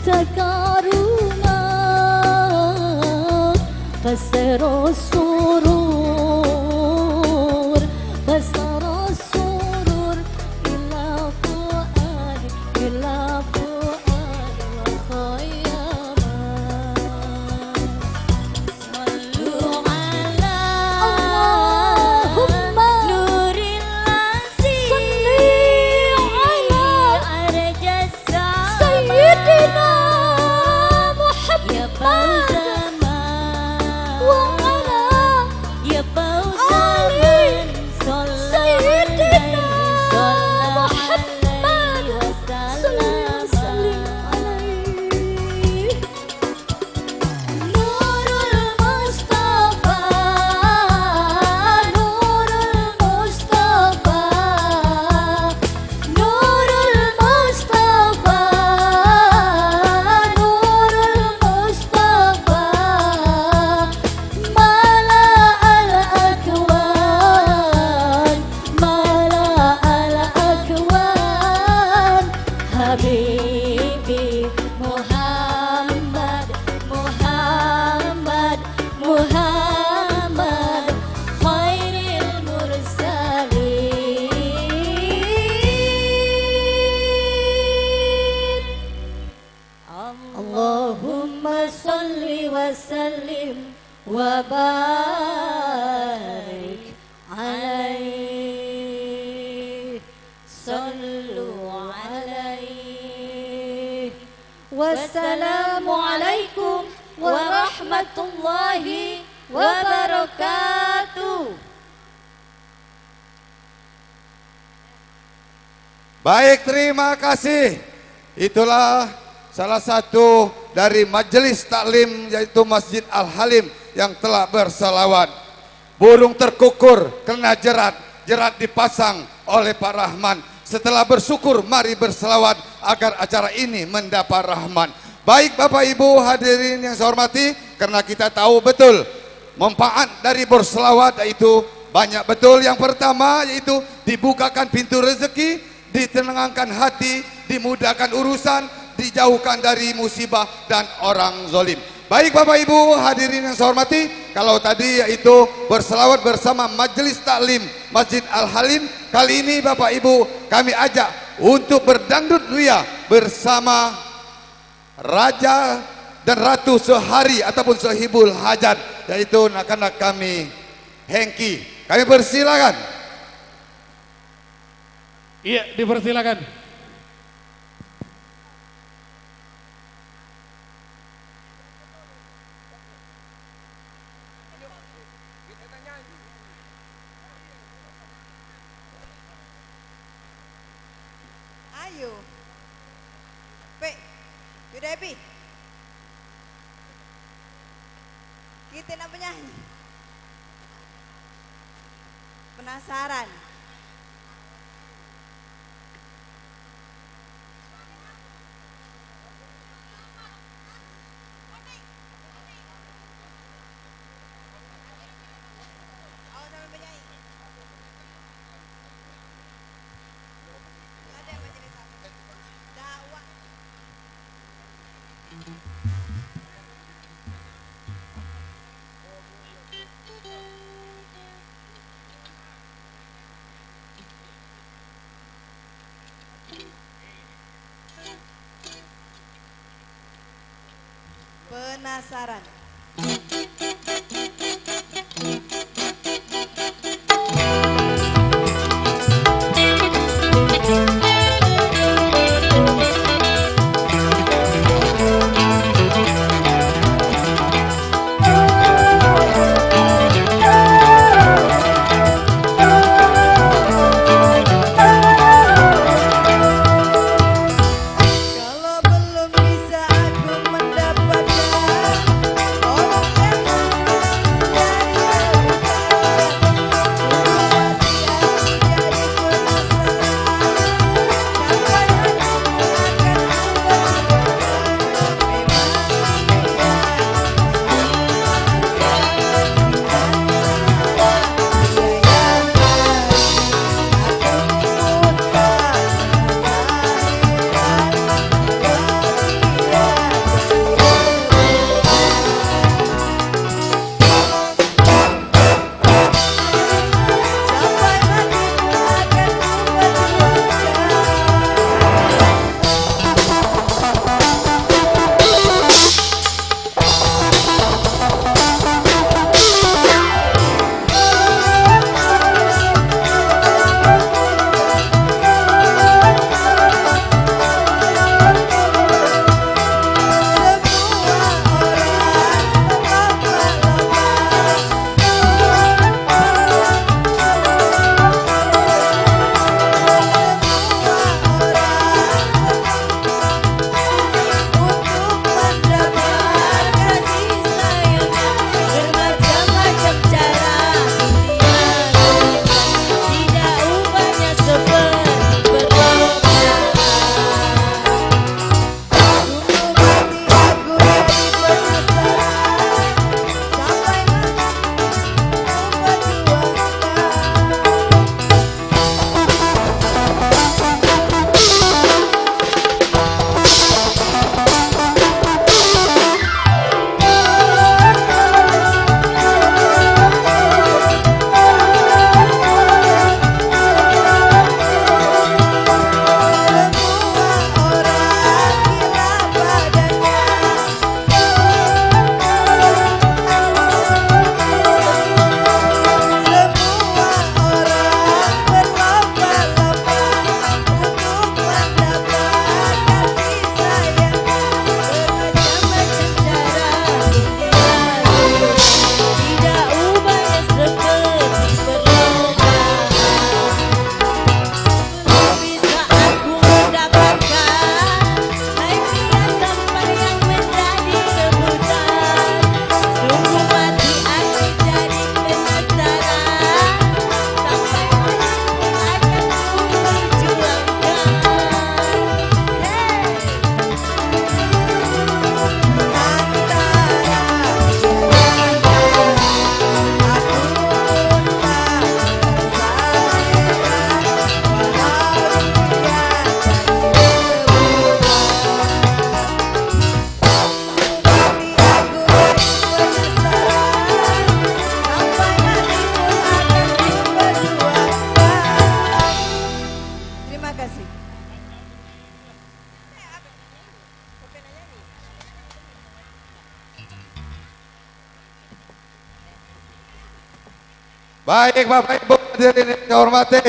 takaruna fasara surur fasara surur ila fuad wa khayaman sallu ala Allahumma nuril lazi salli ala arjasa sayyidina Muhammad ya Fauzaman wa ala ya Fauzaman sayyidina Muhammad sallallahu alaihi Nurul Mustafa Nurul Mustafa Nurul Mustafa Nurul Mustafa Mala al-akwan Mala al-akwan Habibi Muhammad Muhammad Muhammad Khairil Mursalin Allahumma salli wa sallim wa barik alaihi sallu alaihi wassalamu alaikum warahmatullahi wabarakatuh. Baik, terima kasih. Itulah salah satu dari majelis taklim yaitu Masjid Al-Halim yang telah berselawat. Burung terkukur kena jerat, jerat dipasang oleh Pak Rahman. Setelah bersyukur mari berselawat agar acara ini mendapat rahman. Baik Bapak Ibu hadirin yang saya hormati, karena kita tahu betul manfaat dari berselawat yaitu banyak betul. Yang pertama yaitu dibukakan pintu rezeki, ditenangkan hati, dimudahkan urusan, dijauhkan dari musibah dan orang zalim. Baik Bapak Ibu hadirin yang saya hormati, kalau tadi yaitu berselawat bersama Majelis Taklim Masjid Al-Halim, kali ini Bapak Ibu kami ajak untuk berdangdut ria bersama Raja dan Ratu sehari ataupun sehibul hajat, yaitu anak-anak kami Hengki. Kami persilakan. Iya, dipersilakan. Ayo. Pe, yaudah Epi. Kita nak penyanyi. Penasaran. Penasaran. Kalau belum bisa aku mendapatkan Baik Bapak Ibu hadirin yang saya hormati,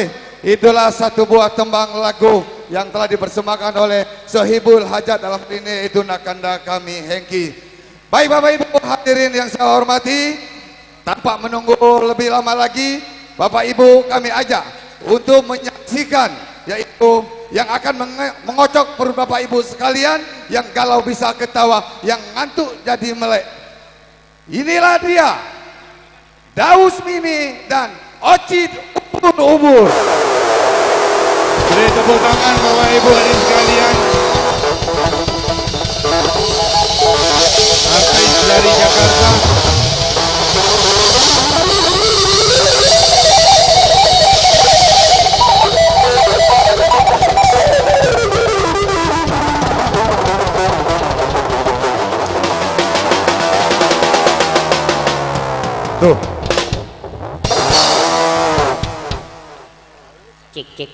itulah satu buah tembang lagu yang telah dipersembahkan oleh Sohibul Hajat dalam ini, itu Nakanda kami Hengki. Baik Bapak Ibu hadirin yang saya hormati, tanpa menunggu lebih lama lagi, Bapak Ibu kami ajak untuk menyaksikan, yaitu yang akan mengocok perut Bapak Ibu sekalian, yang galau bisa ketawa, yang ngantuk jadi melek. Inilah dia, Daus Mini dan Ocit Ubur-Ubur. Beri tepuk tangan Bapak Ibu hadirin sekalian. Artis dari Jakarta. Tuh. Cik cik.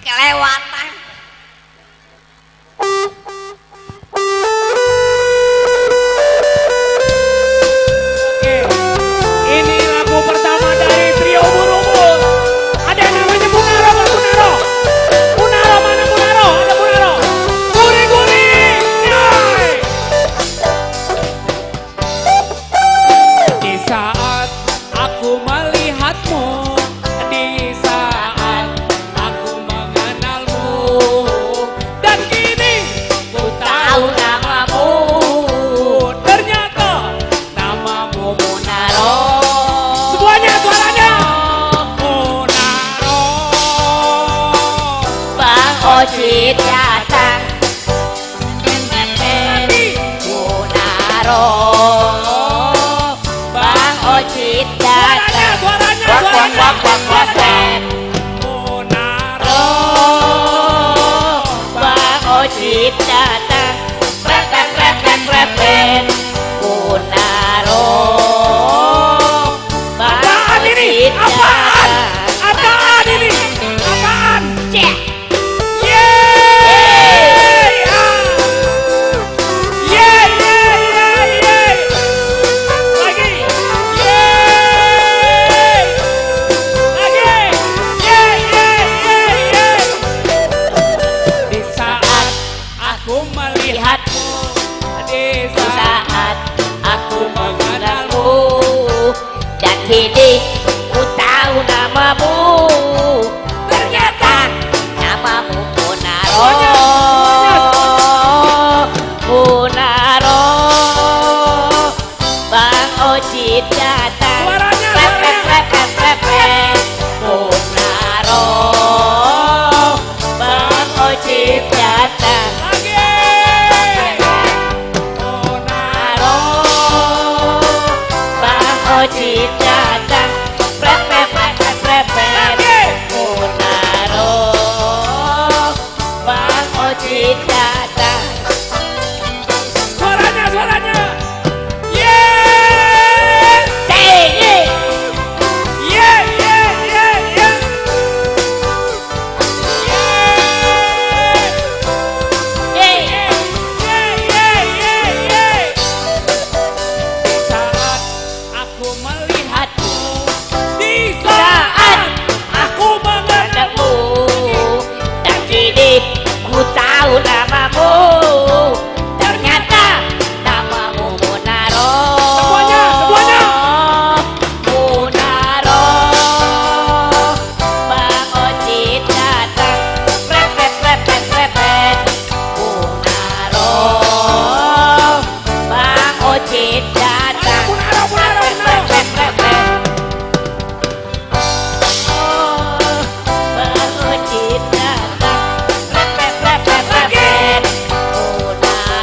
Kelewatan. Ini lagu pertama dari trio Ubur-Ubur. Ada yang namanya Bunaro, Pak Bunaro. Bunaro mana Bunaro? Ada Bunaro. Guri-guri. Yay! Di saat aku melihatmu, di saat aku mengenalmu, dan kini ku tahu namamu. Ternyata namamu Munaro. Semuanya suaranya. Munaro. Bang Ocit datang. Munaro. Bang Ocit datang. Suaranya. Munaro. Bang Ocit datang. Repet. Munaro. Bang Apaan ini? Ocit Apaan? datang. Apaan ini? Apaan? Cek. Yeay! Yeay, yeay, yeay, yeay. Lagi. Yeay! Lagi. Yeay, yeay, yeay, yeay. Di saat aku melihatmu, di saat Aku mengenalmu, dan kini ku tahu namamu. Ternyata namamu Munaro. Munaro. Bang Ocit datang. Suaranya. Repet. Munaro. Bang Ocit datang. Lagi. Munaro. Bang Ocit datang. Repet. Munaro. Bang Ocit datang. Suaranya. Yeay! Yeay! Yeay, yeay, yeay, yeay. Yeay! Yeay, yeay, yeay, yeay. Di saat aku melihatmu, di saat aku mengenalmu, Dan kini ku tahu namamu. Ternyata namamu Munaro. Semuanya. Munaro. Bang Ocit datang. Repet. Munaro. Bang Ocit datang. Munaro. Bang Ocit datang. Repet. Munaro.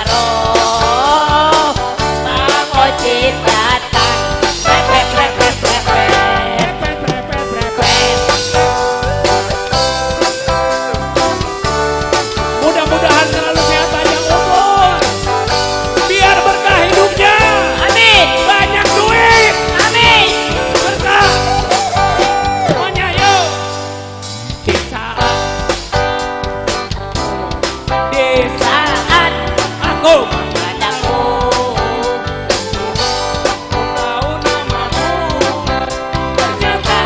saat aku Padaku tahu namamu, ternyata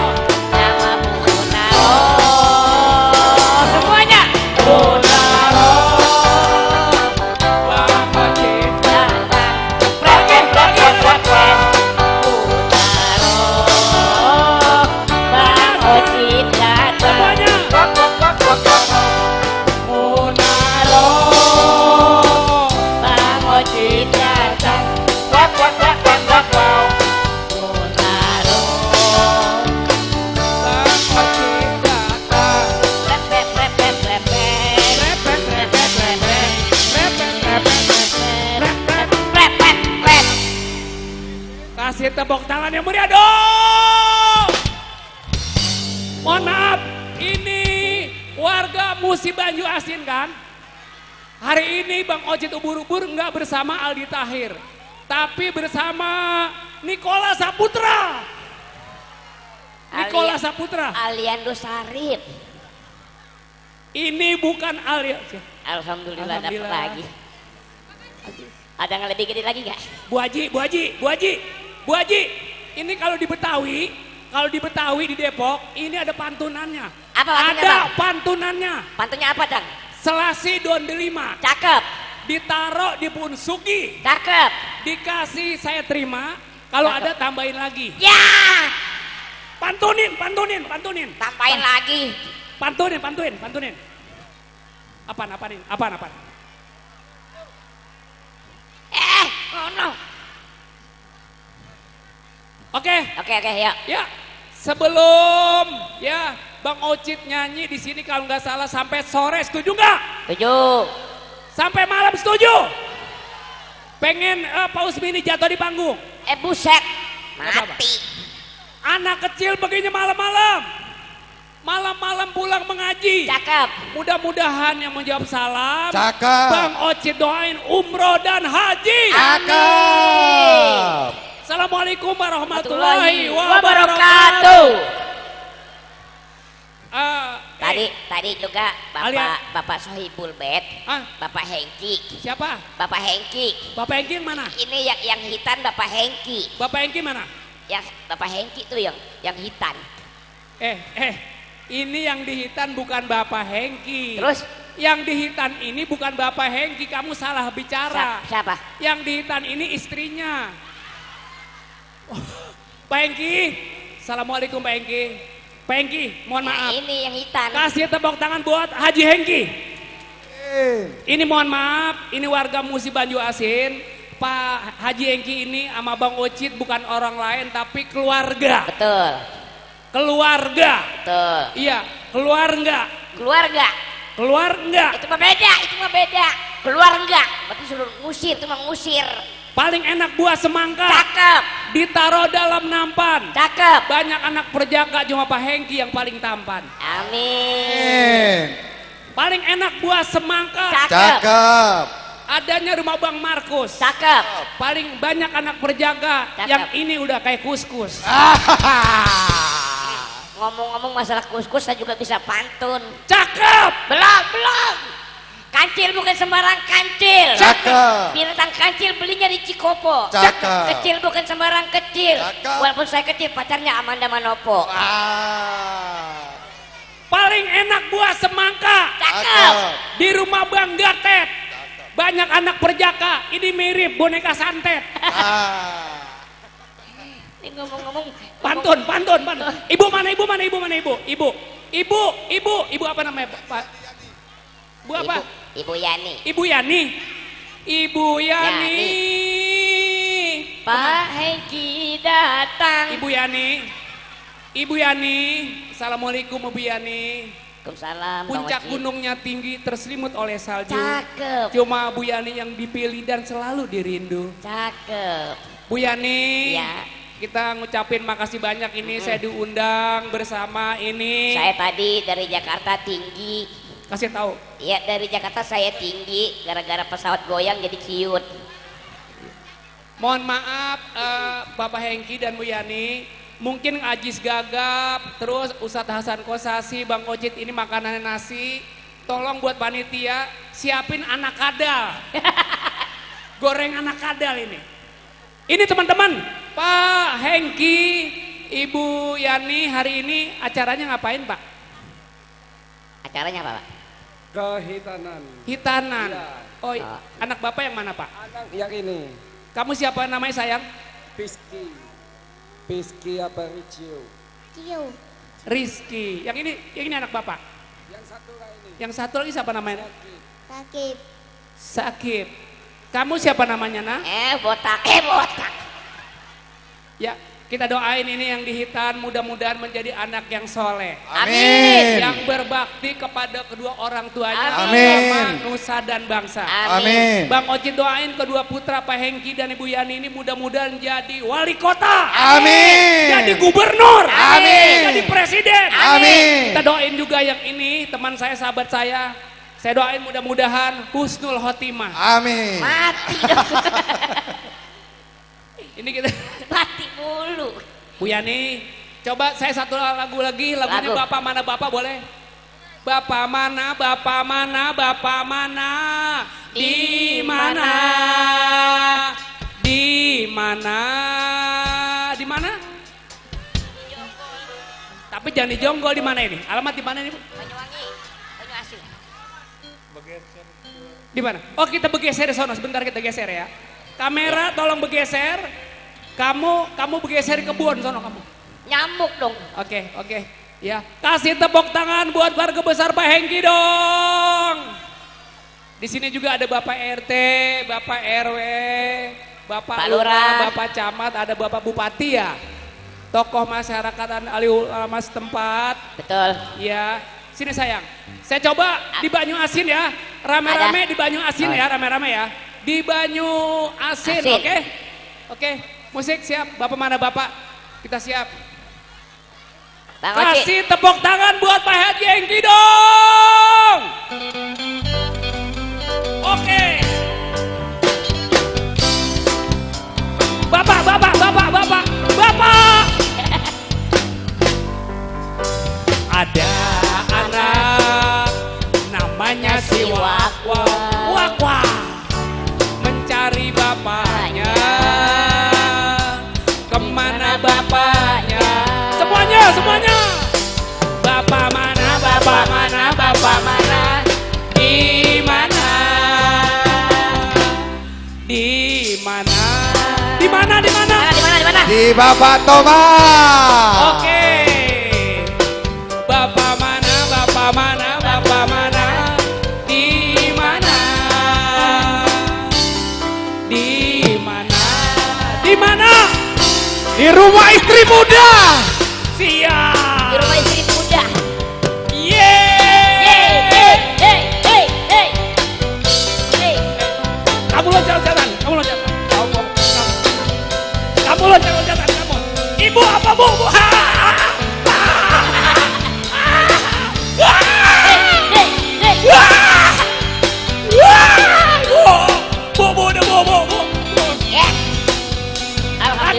namamu Munaro. Semuanya Munaro, Bang Ocit datang. Preket, preket, preket. Munaro, Bang Ocit datang. semuanya. Munaro, Bang Ocit datang. Wak, wak, wak, wak, wak, wak. Munaro, Bang Ocit datang. rep, rep, rep, rep, rep, rep. Repet, repet, repet, repet, repet, repet. Rep, rep, rep. Kasih tepuk tangan yang meriah dong. Mohon maaf, ini warga Musi Banyu Asin kan? Hari ini Bang Ocit ubur-ubur nggak bersama Aldi Tahir, tapi bersama Nikola Saputra. Nikola Saputra. Aliando Sarip. Ini bukan Ali. Alhamdulillah dapat Alhamdulillah. lagi. Ada yang lebih gede lagi nggak? Bu Haji, Bu Haji, Bu Haji, Bu Haji. Ini kalau di Betawi di Depok, ini ada pantunannya. Apa pantunnya, Ada Bang? pantunannya. Pantunya apa, Dang? Selasi Don Delima. Cakep, Ditaruh di Punsugi. cakep. Dikasih saya terima. Kalau ada tambahin lagi. Ya, Pantunin, pantunin, pantunin. tambahin lagi. Pantunin, pantunin, pantunin. Apaan, apaan ini? Apaan, apaan? Oh no. Oke. Oke, ya. Ya, sebelum ya Bang Ocit nyanyi di sini kalau nggak salah sampai sore, setuju nggak? Tujuh. Sampai malam setuju? Pengen Pak Usmini jatuh di panggung? Buset. Apa-apa? Mati. Anak kecil begini malam-malam. Malam-malam pulang mengaji. Cakep. Mudah-mudahan yang menjawab salam. Cakep. Bang Ocit doain umroh dan haji. Cakep. Assalamualaikum warahmatullahi wabarakatuh. Wabarakatuh. Tadi juga Bapak Sohibul Bet, Bapak Hengki. Siapa? Bapak Hengki. Bapak Hengki yang mana? Ini yang hitam Bapak Hengki. Bapak Hengki mana? Yang Bapak Hengki tuh yang hitam. Ini yang di Hitan bukan Bapak Hengki. Terus? Yang di Hitan ini bukan Bapak Hengki, kamu salah bicara. Siapa? Yang di Hitan ini istrinya. Pak Hengki, Assalamualaikum Pak Hengki. Pak Hengki, mohon maaf. Ini yang hitam. Kasih tepuk tangan buat Haji Hengki. Ini mohon maaf, ini warga Musi Banyu Asin. Pak Haji Hengki ini sama Bang Ocit bukan orang lain tapi keluarga. Betul. Keluarga. Betul. Iya, keluar enggak? Keluar enggak? Keluar enggak? Itu mah beda, itu mah beda. Keluar enggak? Berarti suruh ngusir, itu mah ngusir. Paling enak buah semangka. Cakep. Ditaruh dalam nampan. Cakep. Banyak anak perjaka cuma Pak Hengki yang paling tampan. Amin. Paling enak buah semangka. Cakep. Adanya rumah Bang Markus. Cakep. Paling banyak anak perjaka. Cakep. Yang ini udah kayak kuskus. Ngomong-ngomong masalah kuskus saya juga bisa pantun. Cakep. Belum. Kancil bukan sembarang kancil. Cakep. Binatang kancil belinya di Cikopo. Cakep. Kecil bukan sembarang kecil. Cakep. Walaupun saya kecil pacarnya Amanda Manopo. Paling enak buah semangka. Cakep. Di rumah Bang Gatet. Banyak anak perjaka. Ini mirip boneka santet. Ini ngomong-ngomong. Pantun. Ibu mana? Ibu apa namanya? Pak? Ibu apa? Ibu Yani. Ibu Yani. Ibu Yani. Pak Hengki datang. Ibu Yani. Assalamualaikum Ibu Yani. Waalaikumsalam. Puncak Bang Ocit. gunungnya tinggi terselimut oleh salju. Cakep. Cuma Bu Yani yang dipilih dan selalu dirindu. Cakep. Bu Yani. Ya. Kita ngucapin makasih banyak ini saya diundang bersama ini. Saya tadi dari Jakarta tinggi. Kasih tahu. Ya dari Jakarta saya tinggi gara-gara pesawat goyang jadi ciut. Mohon maaf Bapak Hengki dan Bu Yani, mungkin Ajis Gagap, terus Ustadz Hasan Kosasi, Bang Ocit ini makanannya nasi. Tolong buat panitia siapin anak kadal. Goreng anak kadal ini. Ini teman-teman, Pak Hengki, Ibu Yani hari ini acaranya ngapain Pak? Acaranya apa Pak? Kehitanan. Hitanan. Iya. Oh, anak Bapak yang mana Pak? Anak yang ini. Kamu siapa namanya sayang? Piski. Piski Aparicio. Cio. Rizky. Yang ini anak Bapak? Yang satu lagi ini. Yang satu lagi siapa namanya? Sakit. Sakit. Kamu siapa namanya nak? Botak. Ya, kita doain ini yang dihitan mudah-mudahan menjadi anak yang soleh. Amin. Yang berbakti kepada kedua orang tuanya. Amin. Nusa dan bangsa. Amin. Bang Ocit doain kedua putra Pak Hengki dan Ibu Yani ini mudah-mudahan jadi wali kota. Amin. Jadi gubernur. Amin. Jadi presiden. Amin. Kita doain juga yang ini teman saya, sahabat saya. Saya doain mudah-mudahan husnul khotimah. Amin. Mati dong. Ini kita Mati mulu. Bu Yani, coba saya satu lagu lagi, lagunya Lagu. Bapak Mana Bapak boleh? Bapak mana, Bapak mana, Bapak mana, di mana, di mana, di mana? Tapi jangan di Jonggol, di mana ini? Alamat di mana ini Bu? Banyuwangi. Banyu Asin. Di mana? Oh kita bergeser di sana, sebentar kita geser ya. Kamera tolong bergeser. Kamu bergeser ke kebun sono kamu. Nyamuk dong. Oke. Ya, kasih tepuk tangan buat keluarga besar Pak Hengki dong. Di sini juga ada Bapak RT, Bapak RW, Bapak Pak Lurah, Lurah, Bapak Camat, ada Bapak Bupati ya. Tokoh masyarakat ahli ulama setempat. Betul. Ya, sini sayang. Saya coba di Banyu Asin ya. Rame-rame di Banyu Asin ya, rame-rame ya. Di Banyu Asin, Asin. oke? Oke, musik siap. Bapak mana Bapak? Kita siap. Bang Ocit. Kasih tepuk tangan buat Pak Haji Hengki dong. Oke. Bapak. Ada anak namanya si Wakwa mencari bapaknya. Kemana bapaknya? Semuanya. Bapak mana? Di mana? Di Bapak Thomas. Oke. Bapak mana? Di mana? Di rumah istri muda. Siap. Di rumah istri muda. Yeay. Hey. Kamu loncat-loncatan. Kamu loncat-loncatan kamu. Ibu apa Bu?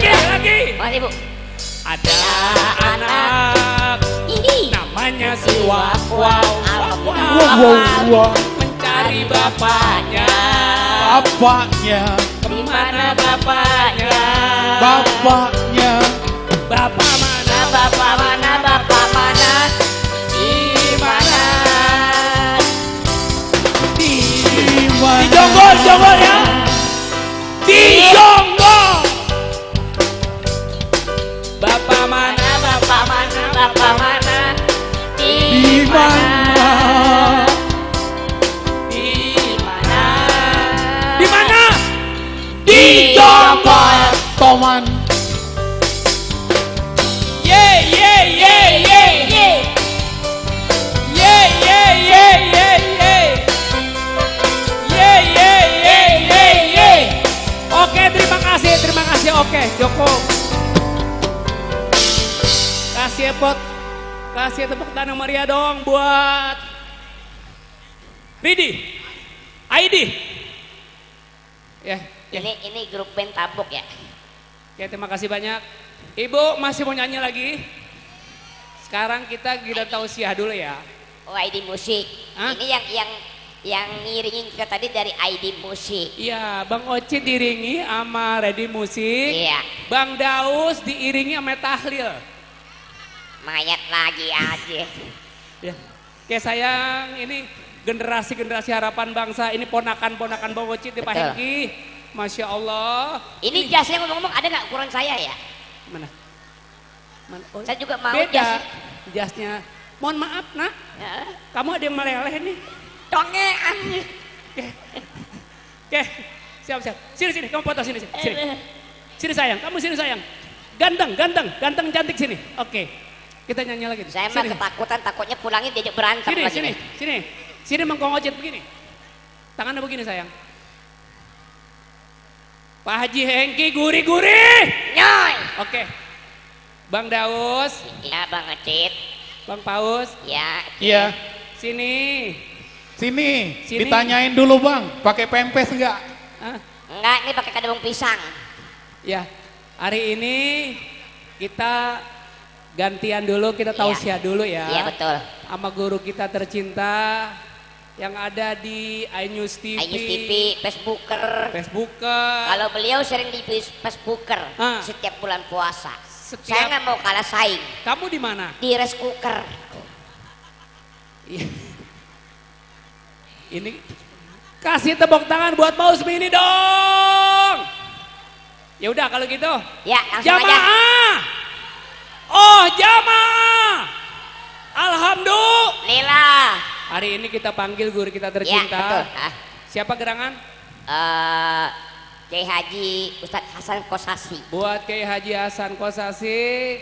Lagi. Makasih Bu. Ada anak namanya si Wakwa mencari bapaknya. Di mana bapaknya? Bapak mana? Di mana? Di Jonggol ya. Di Jonggol. Bapak mana? Di mana? Di Jonggol. Toman. Oke, terima kasih. Oke, Joko. Kasih tepuk tangan Maria dong buat Ridi, Aidi. Ya. Ini grup band Tabok ya. Oke, terima kasih banyak. Ibu masih mau nyanyi lagi? Sekarang kita giliran tausiah dulu ya. Oh, ID musik. Hah? Ini yang Yang ngiringin kita tadi dari ID Musik. Iya, Bang Oci diiringi sama Ready Musik. Iya. Bang Daus diiringi sama Tahlil. Mayat lagi aja. Ya. Oke sayang, ini generasi harapan bangsa. Ini ponakan-ponakan Bang Oci di Pak Betul. Hengki. Masya Allah. Ini jasnya ngomong-ngomong ada nggak ukuran saya ya? Mana? Oh, Saya juga mau beda jas. jasnya. Mohon maaf nak, Ya. kamu ada yang meleleh nih. Tongean. Oke, siap. Sini, kamu foto sini. Sini sayang, kamu sini sayang. Ganteng cantik sini. Oke, kita nyanyi lagi. Saya mah ketakutan, takutnya pulangnya diajak berantem lagi. Sini mengkongojit begini. Tangannya begini sayang. Pak Haji Hengki gurih-gurih. Nyoy. Oke. Bang Daus. Ya Bang Acit. Bang Paus. Ya. Iya. Sini. Sini, ditanyain dulu Bang, pakai pempes enggak? Enggak, ini pakai kadebong pisang. Ya, hari ini kita gantian dulu, kita tausiah dulu ya. Iya betul. Sama guru kita tercinta yang ada di iNews TV. iNews TV, Facebooker. Kalau beliau sering di Facebooker setiap bulan puasa. Saya nggak mau kalah saing. Kamu di mana? Di rice cooker. Ini kasih tepuk tangan buat Paus Mini dong. Ya udah kalau gitu. Ya, langsung aja. Jamaah. Oh, jamaah. Alhamdulillah. Hari ini kita panggil guru kita Ya, tercinta. betul. Siapa gerangan? Kiai Haji Ustadz Hasan Kosasi. Buat Kiai Haji Hasan Kosasi.